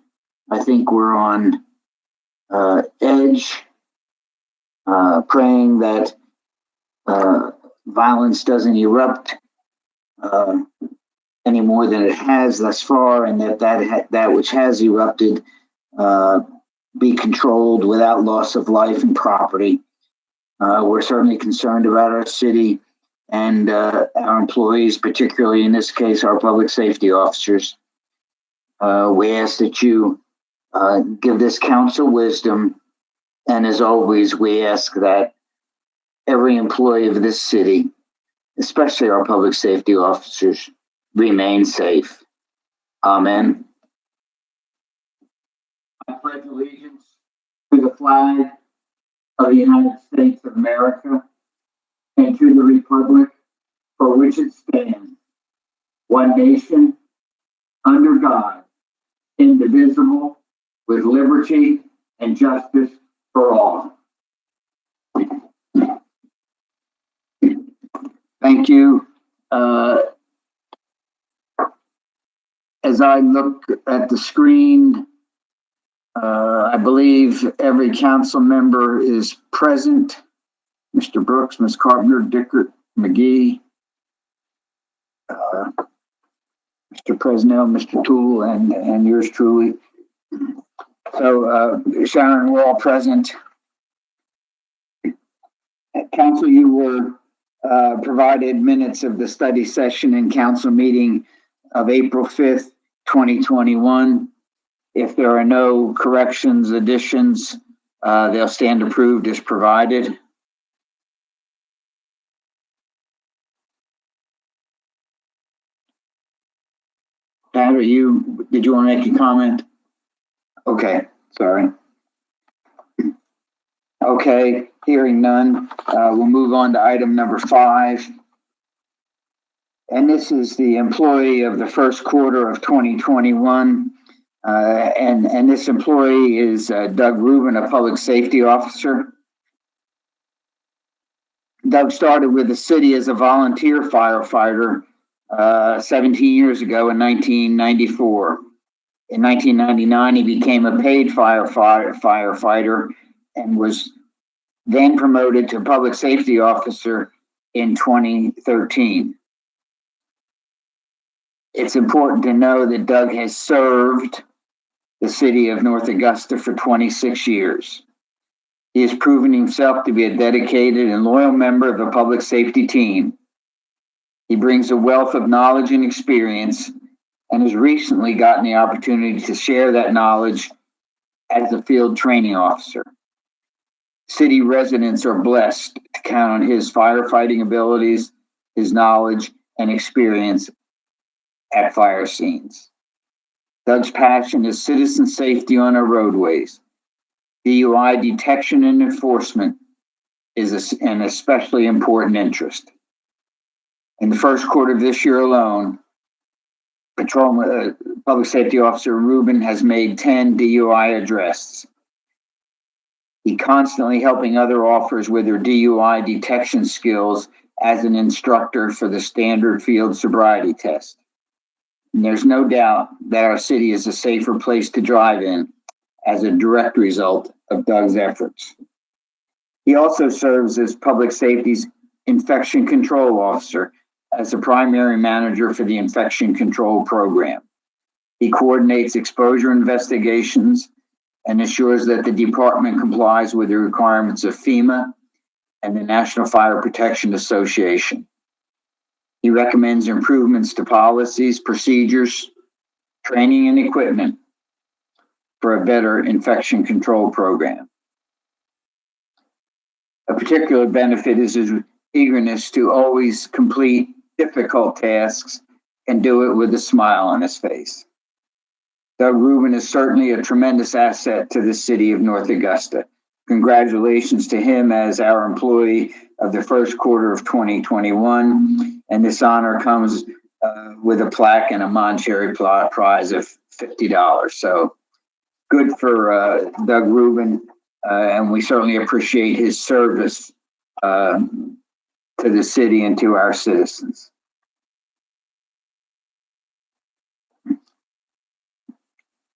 I think we're on edge, praying that violence doesn't erupt any more than it has thus far, and that which has erupted be controlled without loss of life and property. We're certainly concerned about our city and our employees, particularly in this case, our public safety officers. We ask that you give this council wisdom, and as always, we ask that every employee of this city, especially our public safety officers, remain safe. Amen. I pledge allegiance to the flag of the United States of America and to the republic for which it stands, one nation, under God, indivisible, with liberty and justice for all. Thank you. As I look at the screen, I believe every council member is present. Mr. Brooks, Ms. Carpenter, Dickert, McGee, Mr. Presnell, Mr. Toole, and yours truly. So, Sharon, we're all present. Council, you were provided minutes of the study session and council meeting of April 5th, 2021. If there are no corrections, additions, they'll stand approved as provided. Pat, did you want to make a comment? Okay, sorry. Okay, hearing none, we'll move on to item number 5. And this is the employee of the first quarter of 2021. And this employee is Doug Rubin, a public safety officer. Doug started with the city as a volunteer firefighter 17 years ago in 1994. In 1999, he became a paid firefighter and was then promoted to public safety officer in 2013. It's important to know that Doug has served the city of North Augusta for 26 years. He has proven himself to be a dedicated and loyal member of the public safety team. He brings a wealth of knowledge and experience and has recently gotten the opportunity to share that knowledge as a field training officer. City residents are blessed to count on his firefighting abilities, his knowledge, and experience at fire scenes. Doug's passion is citizen safety on our roadways. DUI detection and enforcement is an especially important interest. In the first quarter of this year alone, Public Safety Officer Rubin has made 10 DUI arrests. He's constantly helping other officers with their DUI detection skills as an instructor for the standard field sobriety test. And there's no doubt that our city is a safer place to drive in as a direct result of Doug's efforts. He also serves as public safety's infection control officer as the primary manager for the infection control program. He coordinates exposure investigations and ensures that the department complies with the requirements of FEMA and the National Fire Protection Association. He recommends improvements to policies, procedures, training, and equipment for a better infection control program. A particular benefit is his eagerness to always complete difficult tasks and do it with a smile on his face. Doug Rubin is certainly a tremendous asset to the city of North Augusta. Congratulations to him as our employee of the first quarter of 2021. And this honor comes with a plaque and a monetary prize of $50. So good for Doug Rubin. And we certainly appreciate his service to the city and to our citizens.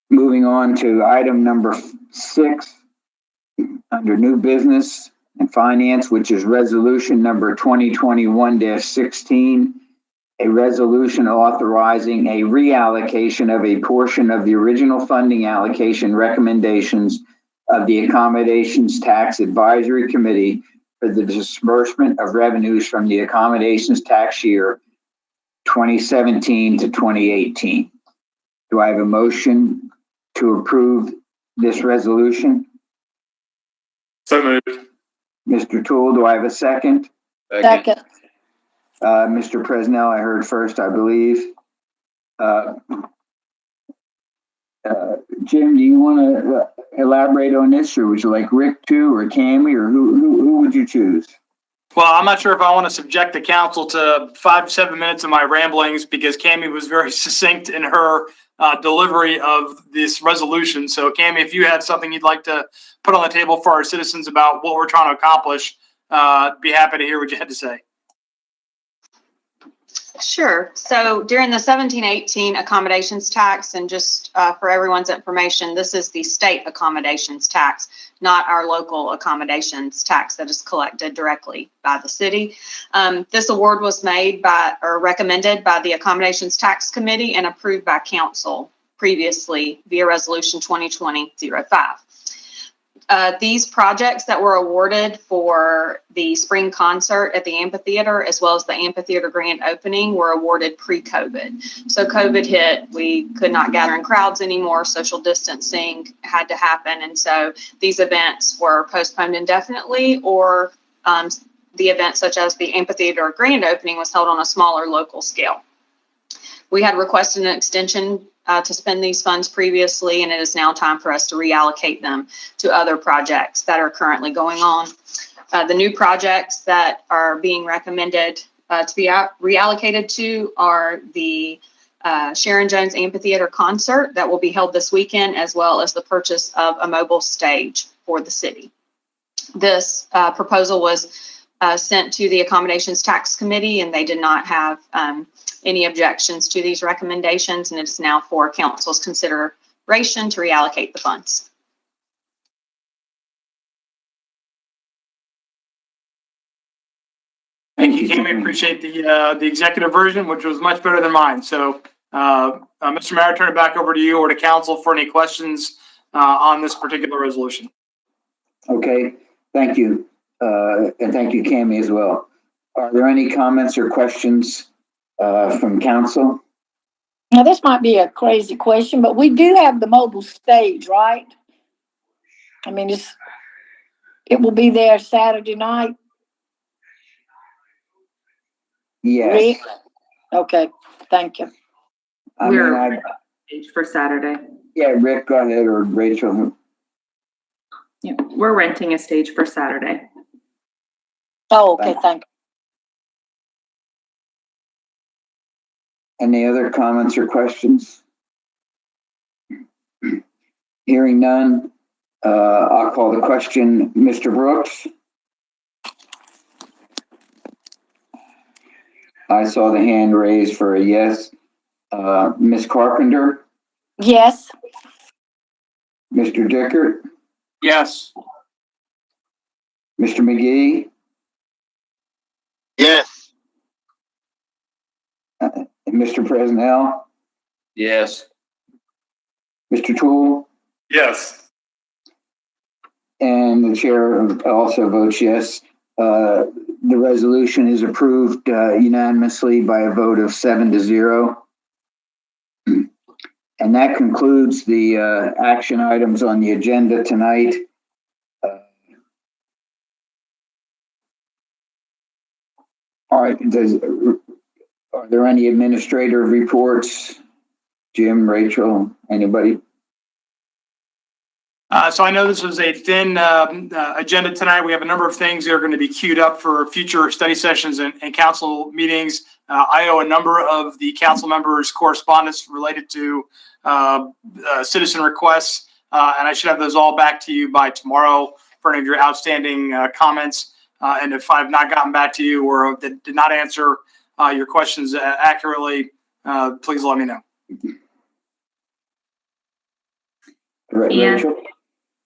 Moving on to item number 6 under new business and finance, which is resolution number 2021-16, a resolution authorizing a reallocation of a portion of the original funding allocation recommendations of the Accommodations Tax Advisory Committee for the disbursement of revenues from the accommodations tax year 2017 to 2018. Do I have a motion to approve this resolution? So moved. Mr. Toole, do I have a second? Second. Mr. Presnell, I heard first, I believe. Jim, do you want to elaborate on this, or would you like Rick to, or Cammie, or who would you choose? Well, I'm not sure if I want to subject the council to 5 to 7 minutes of my ramblings because Cammie was very succinct in her delivery of this resolution. So, Cammie, if you had something you'd like to put on the table for our citizens about what we're trying to accomplish, be happy to hear what you had to say. Sure. So during the 17-18 accommodations tax, and just for everyone's information, this is the state accommodations tax, not our local accommodations tax that is collected directly by the city. This award was made by or recommended by the Accommodations Tax Committee and approved by council previously via Resolution 2020-05. These projects that were awarded for the spring concert at the amphitheater, as well as the amphitheater grand opening, were awarded pre-COVID. So COVID hit, we could not gather in crowds anymore. Social distancing had to happen. And so these events were postponed indefinitely, or the event such as the amphitheater grand opening was held on a smaller local scale. We had requested an extension to spend these funds previously, and it is now time for us to reallocate them to other projects that are currently going on. The new projects that are being recommended to be reallocated to are the Sharon Jones Amphitheater concert that will be held this weekend, as well as the purchase of a mobile stage for the city. This proposal was sent to the Accommodations Tax Committee, and they did not have any objections to these recommendations, and it is now for council's consideration to reallocate the funds. Thank you, Cammie. Appreciate the executive version, which was much better than mine. So, Mr. Mayor, turn it back over to you or to council for any questions on this particular resolution. Okay, thank you. And thank you, Cammie, as well. Are there any comments or questions from council? Now, this might be a crazy question, but we do have the mobile stage, right? I mean, it will be there Saturday night. Yes. Rick? Okay, thank you. Stage for Saturday. Yeah, Rick, go ahead, or Rachel. Yeah, we're renting a stage for Saturday. Oh, okay, thank you. Any other comments or questions? Hearing none, I'll call the question. Mr. Brooks? I saw the hand raised for a yes. Ms. Carpenter? Yes. Mr. Dickert? Yes. Mr. McGee? Yes. Mr. Presnell? Yes. Mr. Toole? Yes. And the chair also votes yes. The resolution is approved unanimously by a vote of 7-0. And that concludes the action items on the agenda tonight. All right, are there any administrative reports? Jim, Rachel, anybody? So I know this was a thin agenda tonight. We have a number of things that are going to be queued up for future study sessions and council meetings. I owe a number of the council members correspondence related to citizen requests, and I should have those all back to you by tomorrow for any of your outstanding comments. And if I've not gotten back to you or did not answer your questions accurately, please let me know. Rachel?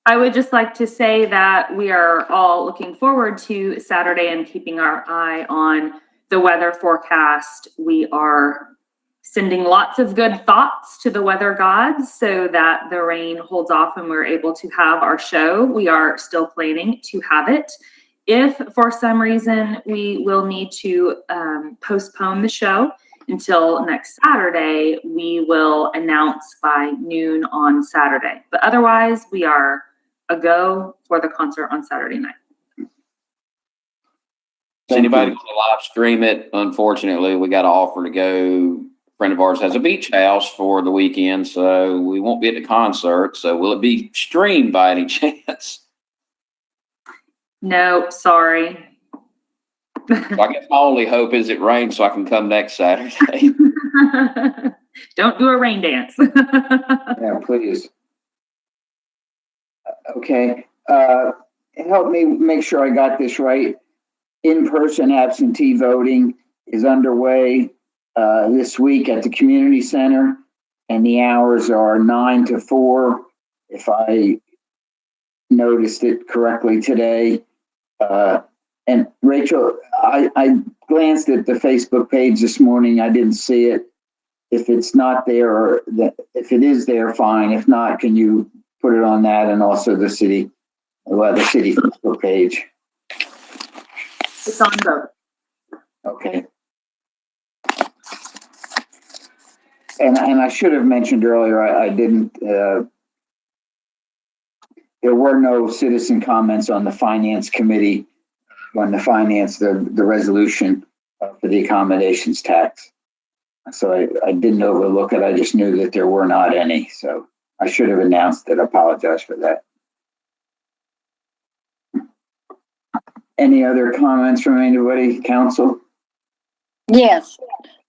I would just like to say that we are all looking forward to Saturday and keeping our eye on the weather forecast. We are sending lots of good thoughts to the weather gods so that the rain holds off and we're able to have our show. We are still planning to have it. If for some reason we will need to postpone the show until next Saturday, we will announce by noon on Saturday. But otherwise, we are a go for the concert on Saturday night. Does anybody want to live stream it? Unfortunately, we got an offer to go. A friend of ours has a beach house for the weekend, so we won't be at the concert. So will it be streamed by any chance? No, sorry. So I guess my only hope is it rains so I can come next Saturday. Don't do a rain dance. Yeah, please. Okay, help me make sure I got this right. In-person absentee voting is underway this week at the community center, and the hours are 9 to 4, if I noticed it correctly today. And Rachel, I glanced at the Facebook page this morning. I didn't see it. If it's not there, or if it is there, fine. If not, can you put it on that and also the city Facebook page? It's on both. Okay. And I should have mentioned earlier, I didn't, there were no citizen comments on the finance committee on the resolution for the accommodations tax. So I didn't overlook it. I just knew that there were not any. So I should have announced it. I apologize for that. Any other comments from anybody, council? Yes,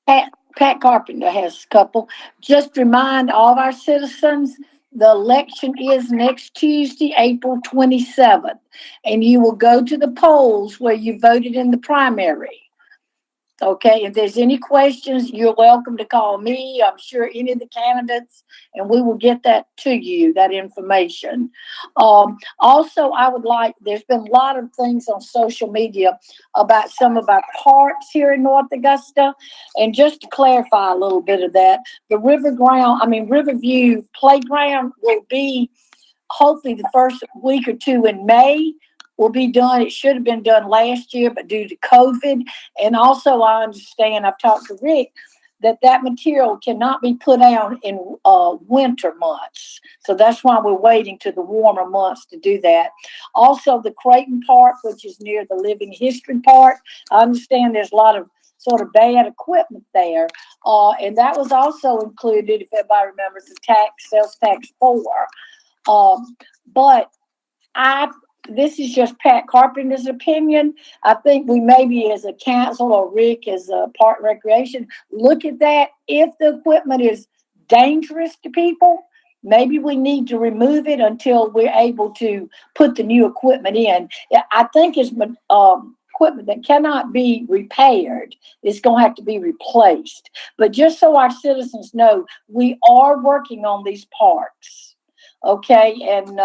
Pat Carpenter has a couple. Just remind all of our citizens, the election is next Tuesday, April 27th, and you will go to the polls where you voted in the primary. Okay, if there's any questions, you're welcome to call me. I'm sure any of the candidates, and we will get that to you, that information. Also, there's been a lot of things on social media about some of our parks here in North Augusta. And just to clarify a little bit of that, the Riverview Playground will be hopefully the first week or two in May. Will be done. It should have been done last year, but due to COVID. And also I understand, I've talked to Rick, that material cannot be put out in winter months. So that's why we're waiting to the warmer months to do that. Also the Creighton Park, which is near the Living History Park. I understand there's a lot of sort of bad equipment there. And that was also included, if everybody remembers, the sales tax 4. But this is just Pat Carpenter's opinion. I think we maybe as a council or Rick as a Park and Recreation, look at that. If the equipment is dangerous to people, maybe we need to remove it until we're able to put the new equipment in. I think it's equipment that cannot be repaired. It's going to have to be replaced. But just so our citizens know, we are working on these parks. Okay, and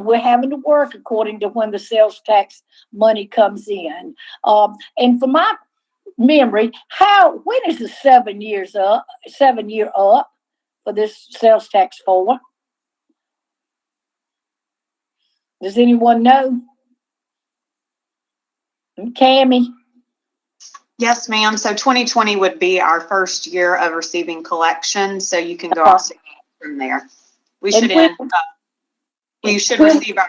we're having to work according to when the sales tax money comes in. And for my memory, when is the 7 year up for this sales tax 4? Does anyone know? Cammie? Yes, ma'am. So 2020 would be our first year of receiving collections, so you can go off from there. We should receive our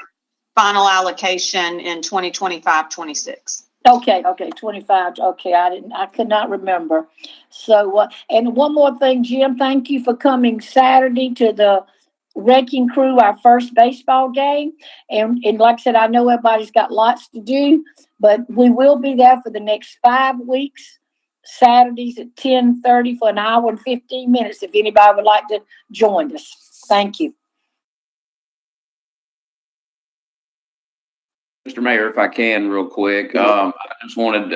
final allocation in 2025-26. Okay, 25, okay, I could not remember. So, and one more thing, Jim, thank you for coming Saturday to the Wrecking Crew, our first baseball game. And like I said, I know everybody's got lots to do, but we will be there for the next 5 weeks, Saturdays at 10:30 for an hour and 15 minutes, if anybody would like to join us. Thank you. Mr. Mayor, if I can, real quick, I just wanted,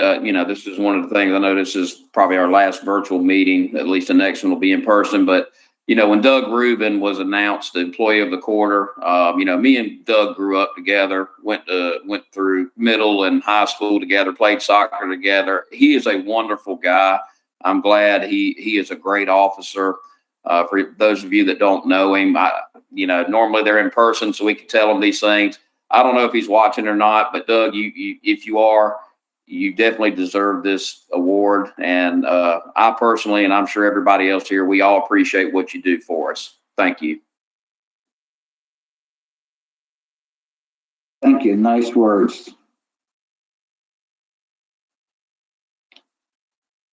this is one of the things I know this is probably our last virtual meeting, at least the next one will be in person, but when Doug Rubin was announced the employee of the quarter, me and Doug grew up together, went through middle and high school together, played soccer together. He is a wonderful guy. I'm glad he is a great officer. For those of you that don't know him, normally they're in person, so we can tell them these things. I don't know if he's watching or not, but Doug, if you are, you definitely deserve this award. And I personally, and I'm sure everybody else here, we all appreciate what you do for us. Thank you. Thank you. Nice words.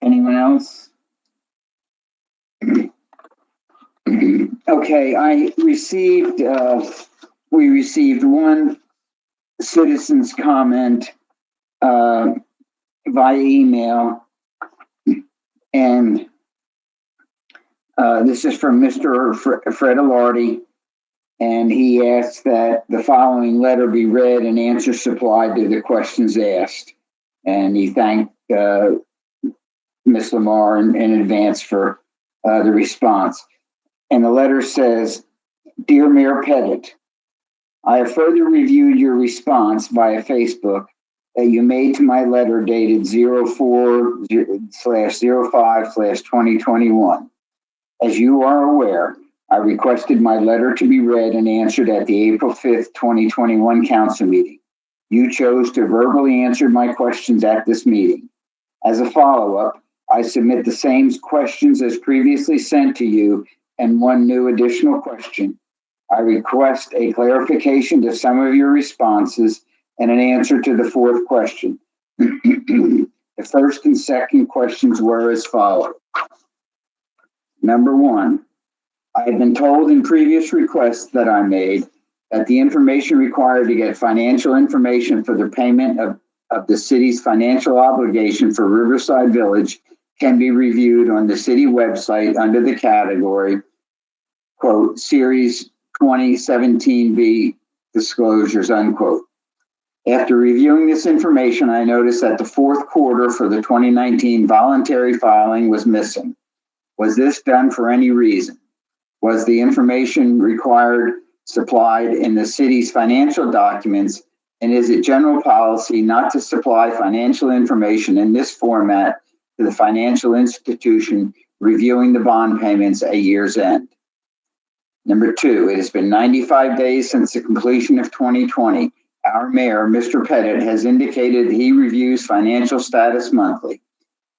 Anyone else? Okay, we received one citizen's comment via email, and this is from Mr. Fred Alardi, and he asked that the following letter be read and answers supplied to the questions asked. And he thanked Ms. Lamar in advance for the response. And the letter says, "Dear Mayor Pettit, I have further reviewed your response via Facebook that you made to my letter dated 04/05/2021. As you are aware, I requested my letter to be read and answered at the April 5th, 2021 council meeting. You chose to verbally answer my questions at this meeting. As a follow-up, I submit the same questions as previously sent to you and one new additional question. I request a clarification to some of your responses and an answer to the fourth question. The first and second questions were as follows. Number one, I have been told in previous requests that I made that the information required to get financial information for the payment of the city's financial obligation for Riverside Village can be reviewed on the city website under the category, quote, Series 2017B disclosures, unquote. After reviewing this information, I noticed that the fourth quarter for the 2019 voluntary filing was missing. Was this done for any reason? Was the information required supplied in the city's financial documents, and is it general policy not to supply financial information in this format to the financial institution reviewing the bond payments at year's end? Number two, it has been 95 days since the completion of 2020. Our mayor, Mr. Pettit, has indicated he reviews financial status monthly.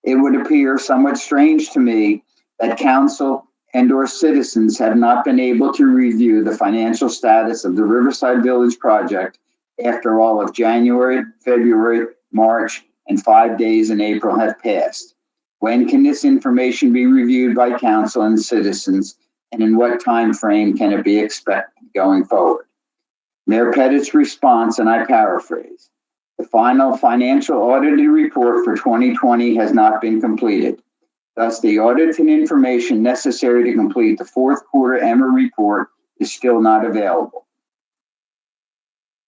It would appear somewhat strange to me that council and/or citizens have not been able to review the financial status of the Riverside Village project after all of January, February, March, and 5 days in April have passed. When can this information be reviewed by council and citizens, and in what time frame can it be expected going forward? Mayor Pettit's response, and I paraphrase, the final financial audited report for 2020 has not been completed. Thus, the audited information necessary to complete the fourth quarter EMA report is still not available.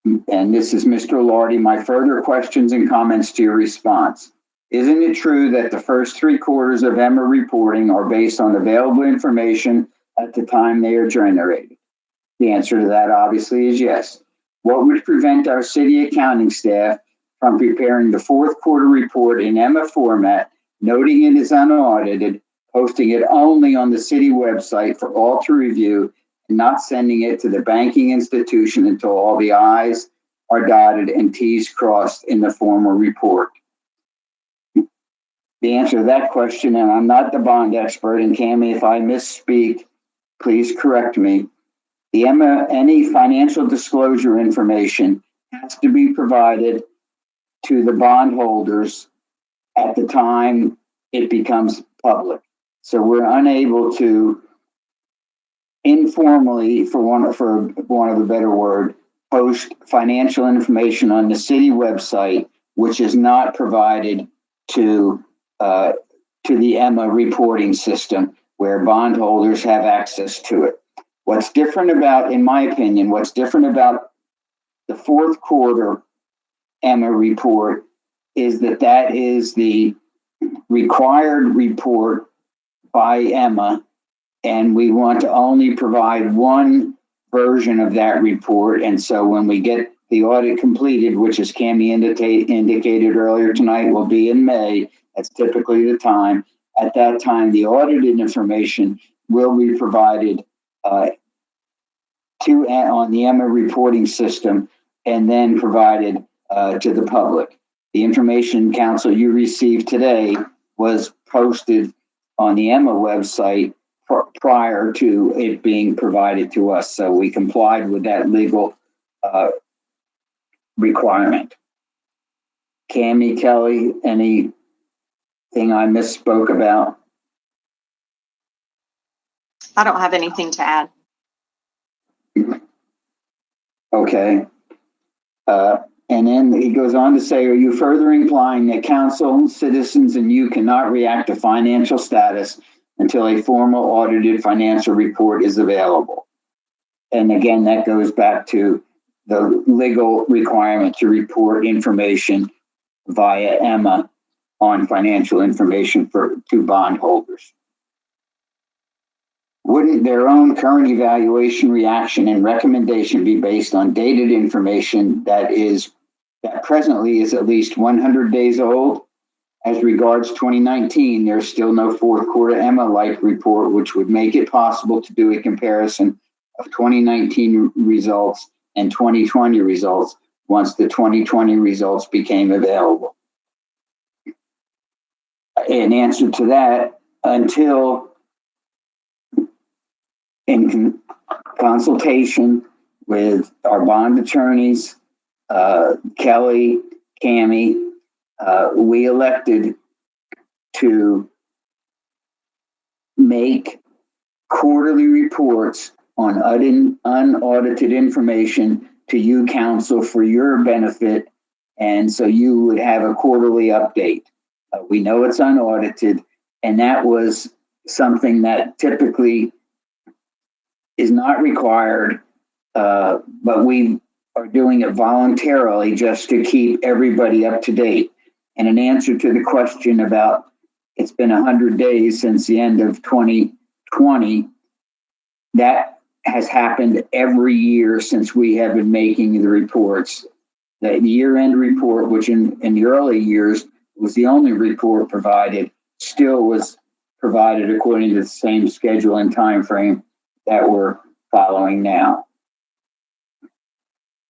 And this is Mr. Lardy. My further questions and comments to your response. Isn't it true that the first 3 quarters of EMA reporting are based on available information at the time they are generated? The answer to that obviously is yes. What would prevent our city accounting staff from preparing the fourth quarter report in EMA format, noting it is unaudited, posting it only on the city website for all to review, and not sending it to the banking institution until all the I's are dotted and T's crossed in the formal report? The answer to that question, and I'm not the bond expert, and Cammie, if I misspeak, please correct me. The EMA, any financial disclosure information has to be provided to the bondholders at the time it becomes public. So we're unable to informally, for want of a better word, post financial information on the city website, which is not provided to the Emma reporting system, where bondholders have access to it. What's different about, in my opinion, what's different about the fourth quarter Emma report is that is the required report by Emma, and we want to only provide one version of that report. And so when we get the audit completed, which as Cammie indicated earlier tonight, will be in May, that's typically the time. At that time, the audited information will be provided on the Emma reporting system and then provided to the public. The information, council, you received today was posted on the Emma website prior to it being provided to us. So we complied with that legal requirement. Cammie, Kelly, anything I misspoke about? I don't have anything to add. Okay. And then he goes on to say, are you further implying that council, citizens, and you cannot react to financial status until a formal audited financial report is available? And again, that goes back to the legal requirement to report information via Emma on financial information to bondholders. Wouldn't their own current evaluation, reaction, and recommendation be based on dated information that presently is at least 100 days old? As regards 2019, there's still no fourth quarter Emma-like report, which would make it possible to do a comparison of 2019 results and 2020 results once the 2020 results became available. In answer to that, until in consultation with our bond attorneys, Kelly, Cammie, we elected to make quarterly reports on unaudited information to you, council, for your benefit. And so you would have a quarterly update. We know it's unaudited, and that was something that typically is not required, but we are doing it voluntarily just to keep everybody up to date. And in answer to the question about it's been 100 days since the end of 2020, that has happened every year since we have been making the reports. The year-end report, which in the early years was the only report provided, still was provided according to the same schedule and time frame that we're following now.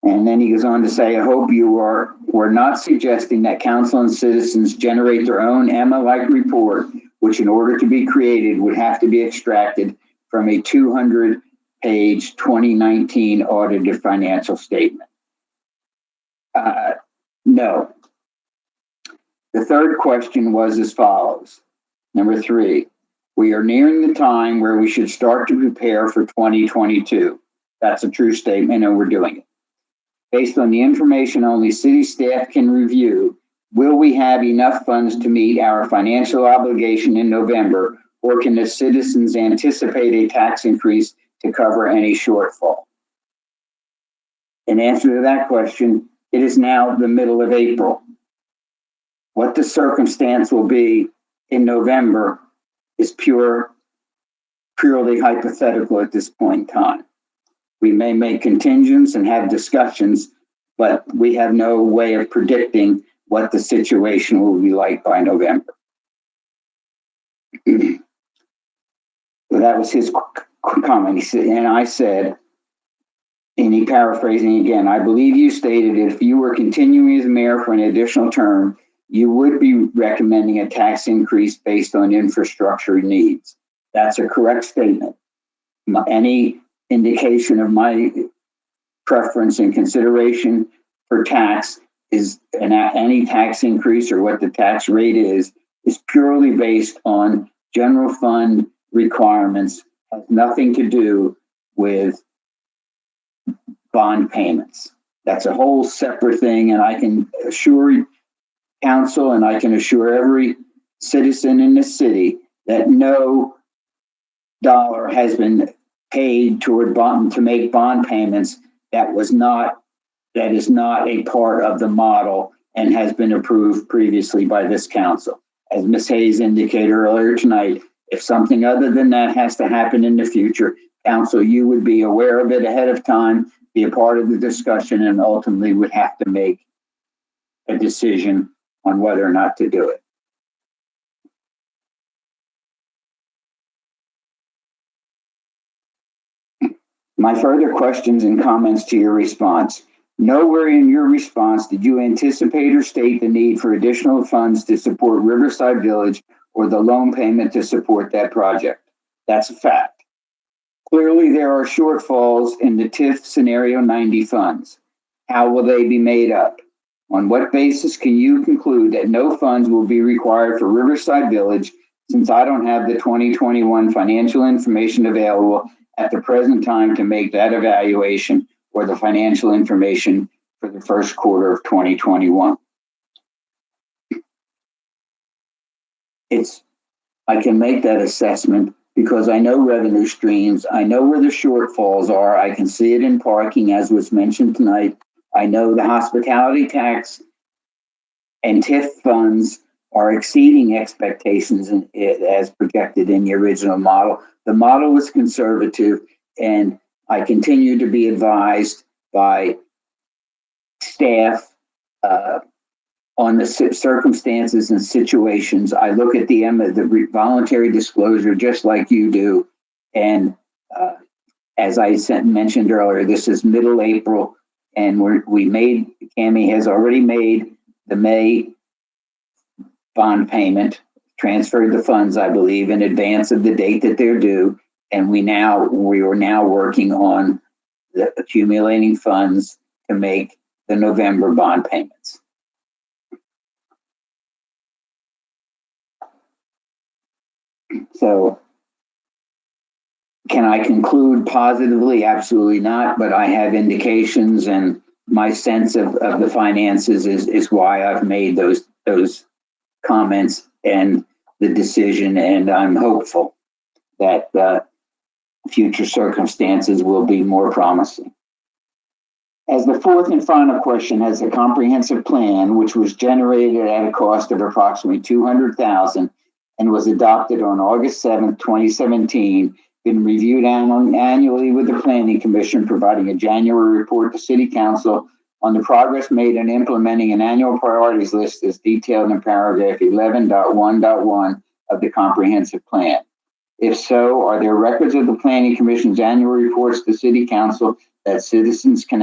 And then he goes on to say, I hope we're not suggesting that council and citizens generate their own Emma-like report, which in order to be created would have to be extracted from a 200-page 2019 audited financial statement. No. The third question was as follows. Number 3, we are nearing the time where we should start to prepare for 2022. That's a true statement, and we're doing it. Based on the information only city staff can review, will we have enough funds to meet our financial obligation in November, or can the citizens anticipate a tax increase to cover any shortfall? In answer to that question, it is now the middle of April. What the circumstance will be in November is purely hypothetical at this point in time. We may make contingents and have discussions, but we have no way of predicting what the situation will be like by November. So that was his comment. He said, and I said, and he paraphrasing again, I believe you stated if you were continuing as mayor for an additional term, you would be recommending a tax increase based on infrastructure needs. That's a correct statement. Any indication of my preference and consideration for tax any tax increase or what the tax rate is purely based on general fund requirements, has nothing to do with bond payments. That's a whole separate thing, and I can assure council and I can assure every citizen in the city that no dollar has been paid toward bond to make bond payments that is not a part of the model and has been approved previously by this council. As Ms. Hayes indicated earlier tonight, if something other than that has to happen in the future, council, you would be aware of it ahead of time, be a part of the discussion, and ultimately would have to make a decision on whether or not to do it. My further questions and comments to your response. Nowhere in your response did you anticipate or state the need for additional funds to support Riverside Village or the loan payment to support that project. That's a fact. Clearly, there are shortfalls in the TIF Scenario 90 funds. How will they be made up? On what basis can you conclude that no funds will be required for Riverside Village, since I don't have the 2021 financial information available at the present time to make that evaluation, or the financial information for the first quarter of 2021? I can make that assessment because I know revenue streams, I know where the shortfalls are, I can see it in parking as was mentioned tonight. I know the hospitality tax and TIF funds are exceeding expectations as projected in the original model. The model was conservative, and I continue to be advised by staff on the circumstances and situations. I look at the voluntary disclosure just like you do. And as I mentioned earlier, this is middle April, and Cami has already made the May bond payment, transferred the funds, I believe, in advance of the date that they're due. And we are now working on the accumulating funds to make the November bond payments. So can I conclude positively? Absolutely not, but I have indications, and my sense of the finances is why I've made those comments and the decision, and I'm hopeful that future circumstances will be more promising. As the fourth and final question, has the comprehensive plan, which was generated at a cost of approximately $200,000 and was adopted on August 7th, 2017, been reviewed annually with the Planning Commission, providing a January report to City Council on the progress made in implementing an annual priorities list as detailed in paragraph 11.1.1 of the comprehensive plan? If so, are there records of the Planning Commission's annual reports to City Council that citizens can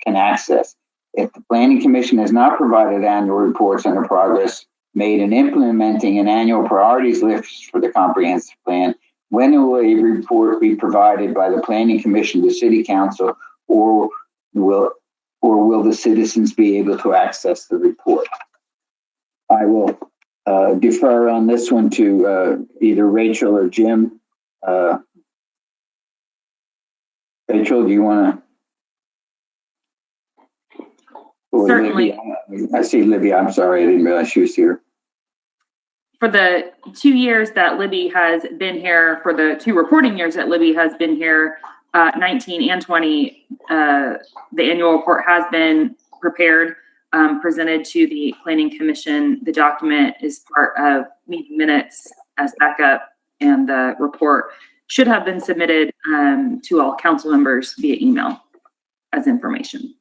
access? If the Planning Commission has not provided annual reports on the progress made in implementing an annual priorities list for the comprehensive plan, when will a report be provided by the Planning Commission to City Council, or will the citizens be able to access the report? I will defer on this one to either Rachel or Jim. Rachel, do you want to? Certainly. I see Libby. I'm sorry, I didn't realize she was here. For the 2 years that Libby has been here, for the 2 reporting years that Libby has been here, 19 and 20, the annual report has been prepared, presented to the Planning Commission. The document is part of meeting minutes as backup, and the report should have been submitted to all council members via email as information.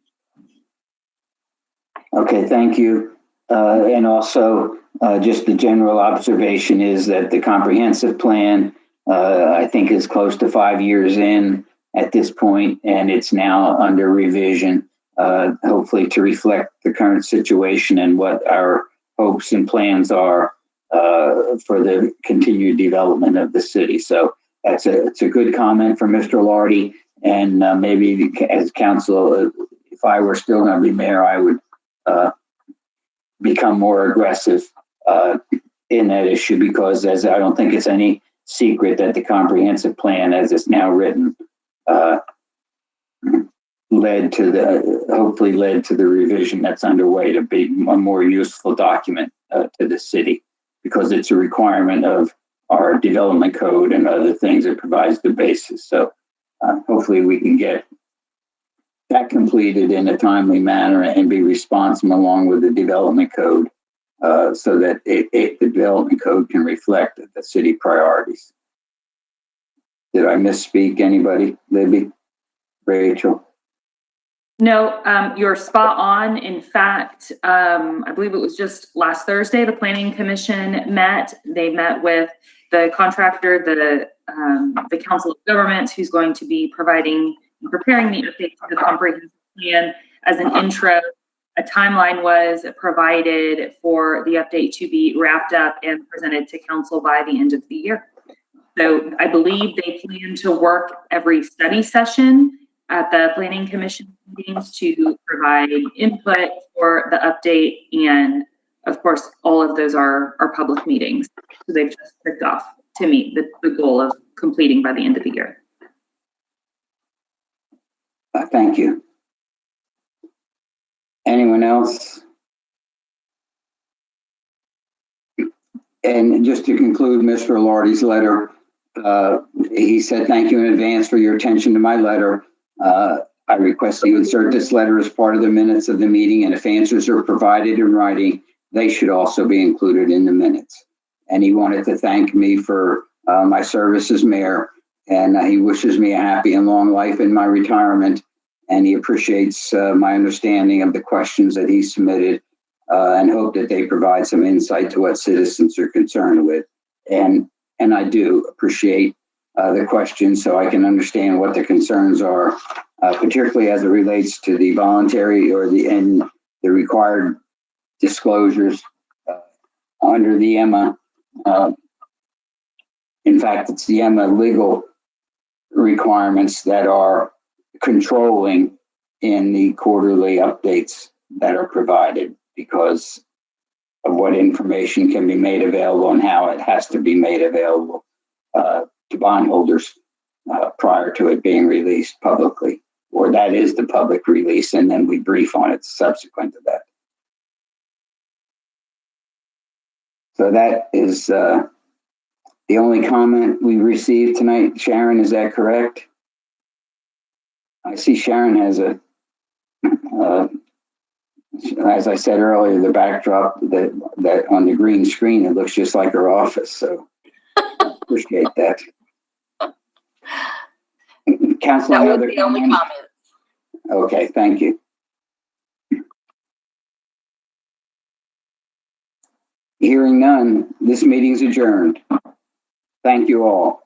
Okay, thank you. And also, just the general observation is that the comprehensive plan, I think, is close to 5 years in at this point, and it's now under revision, hopefully to reflect the current situation and what our hopes and plans are for the continued development of the city. So it's a good comment from Mr. Lardy, and maybe as council, if I were still going to be mayor, I would become more aggressive in that issue, because as I don't think it's any secret that the comprehensive plan as it's now written hopefully led to the revision that's underway to be a more useful document to the city, because it's a requirement of our development code and other things. It provides the basis. So hopefully we can get that completed in a timely manner and be responsive along with the development code, so that the development code can reflect the city priorities. Did I misspeak? Anybody? Libby? Rachel? No, you're spot on. In fact, I believe it was just last Thursday, the Planning Commission met. They met with the contractor, the Council of Governments, who's going to be providing and preparing the update to the comprehensive plan. As an intro, a timeline was provided for the update to be wrapped up and presented to council by the end of the year. So I believe they plan to work every study session at the Planning Commission meetings to provide input for the update. And of course, all of those are public meetings. So they've just kicked off to meet the goal of completing by the end of the year. Thank you. Anyone else? And just to conclude Mr. Lardy's letter, he said, thank you in advance for your attention to my letter. I request that you insert this letter as part of the minutes of the meeting, and if answers are provided in writing, they should also be included in the minutes. And he wanted to thank me for my service as mayor, and he wishes me a happy and long life in my retirement, and he appreciates my understanding of the questions that he submitted, and hope that they provide some insight to what citizens are concerned with. And I do appreciate the questions, so I can understand what the concerns are, particularly as it relates to the voluntary or the required disclosures under the EMA. In fact, it's the EMA legal requirements that are controlling in the quarterly updates that are provided, because of what information can be made available and how it has to be made available to bondholders prior to it being released publicly, or that is the public release, and then we brief on it subsequent to that. So that is the only comment we received tonight. Sharon, is that correct? I see Sharon has as I said earlier, the backdrop that on the green screen, it looks just like her office. So I appreciate that. Council, That was the only comment. Okay, thank you. Hearing none, this meeting's adjourned. Thank you all.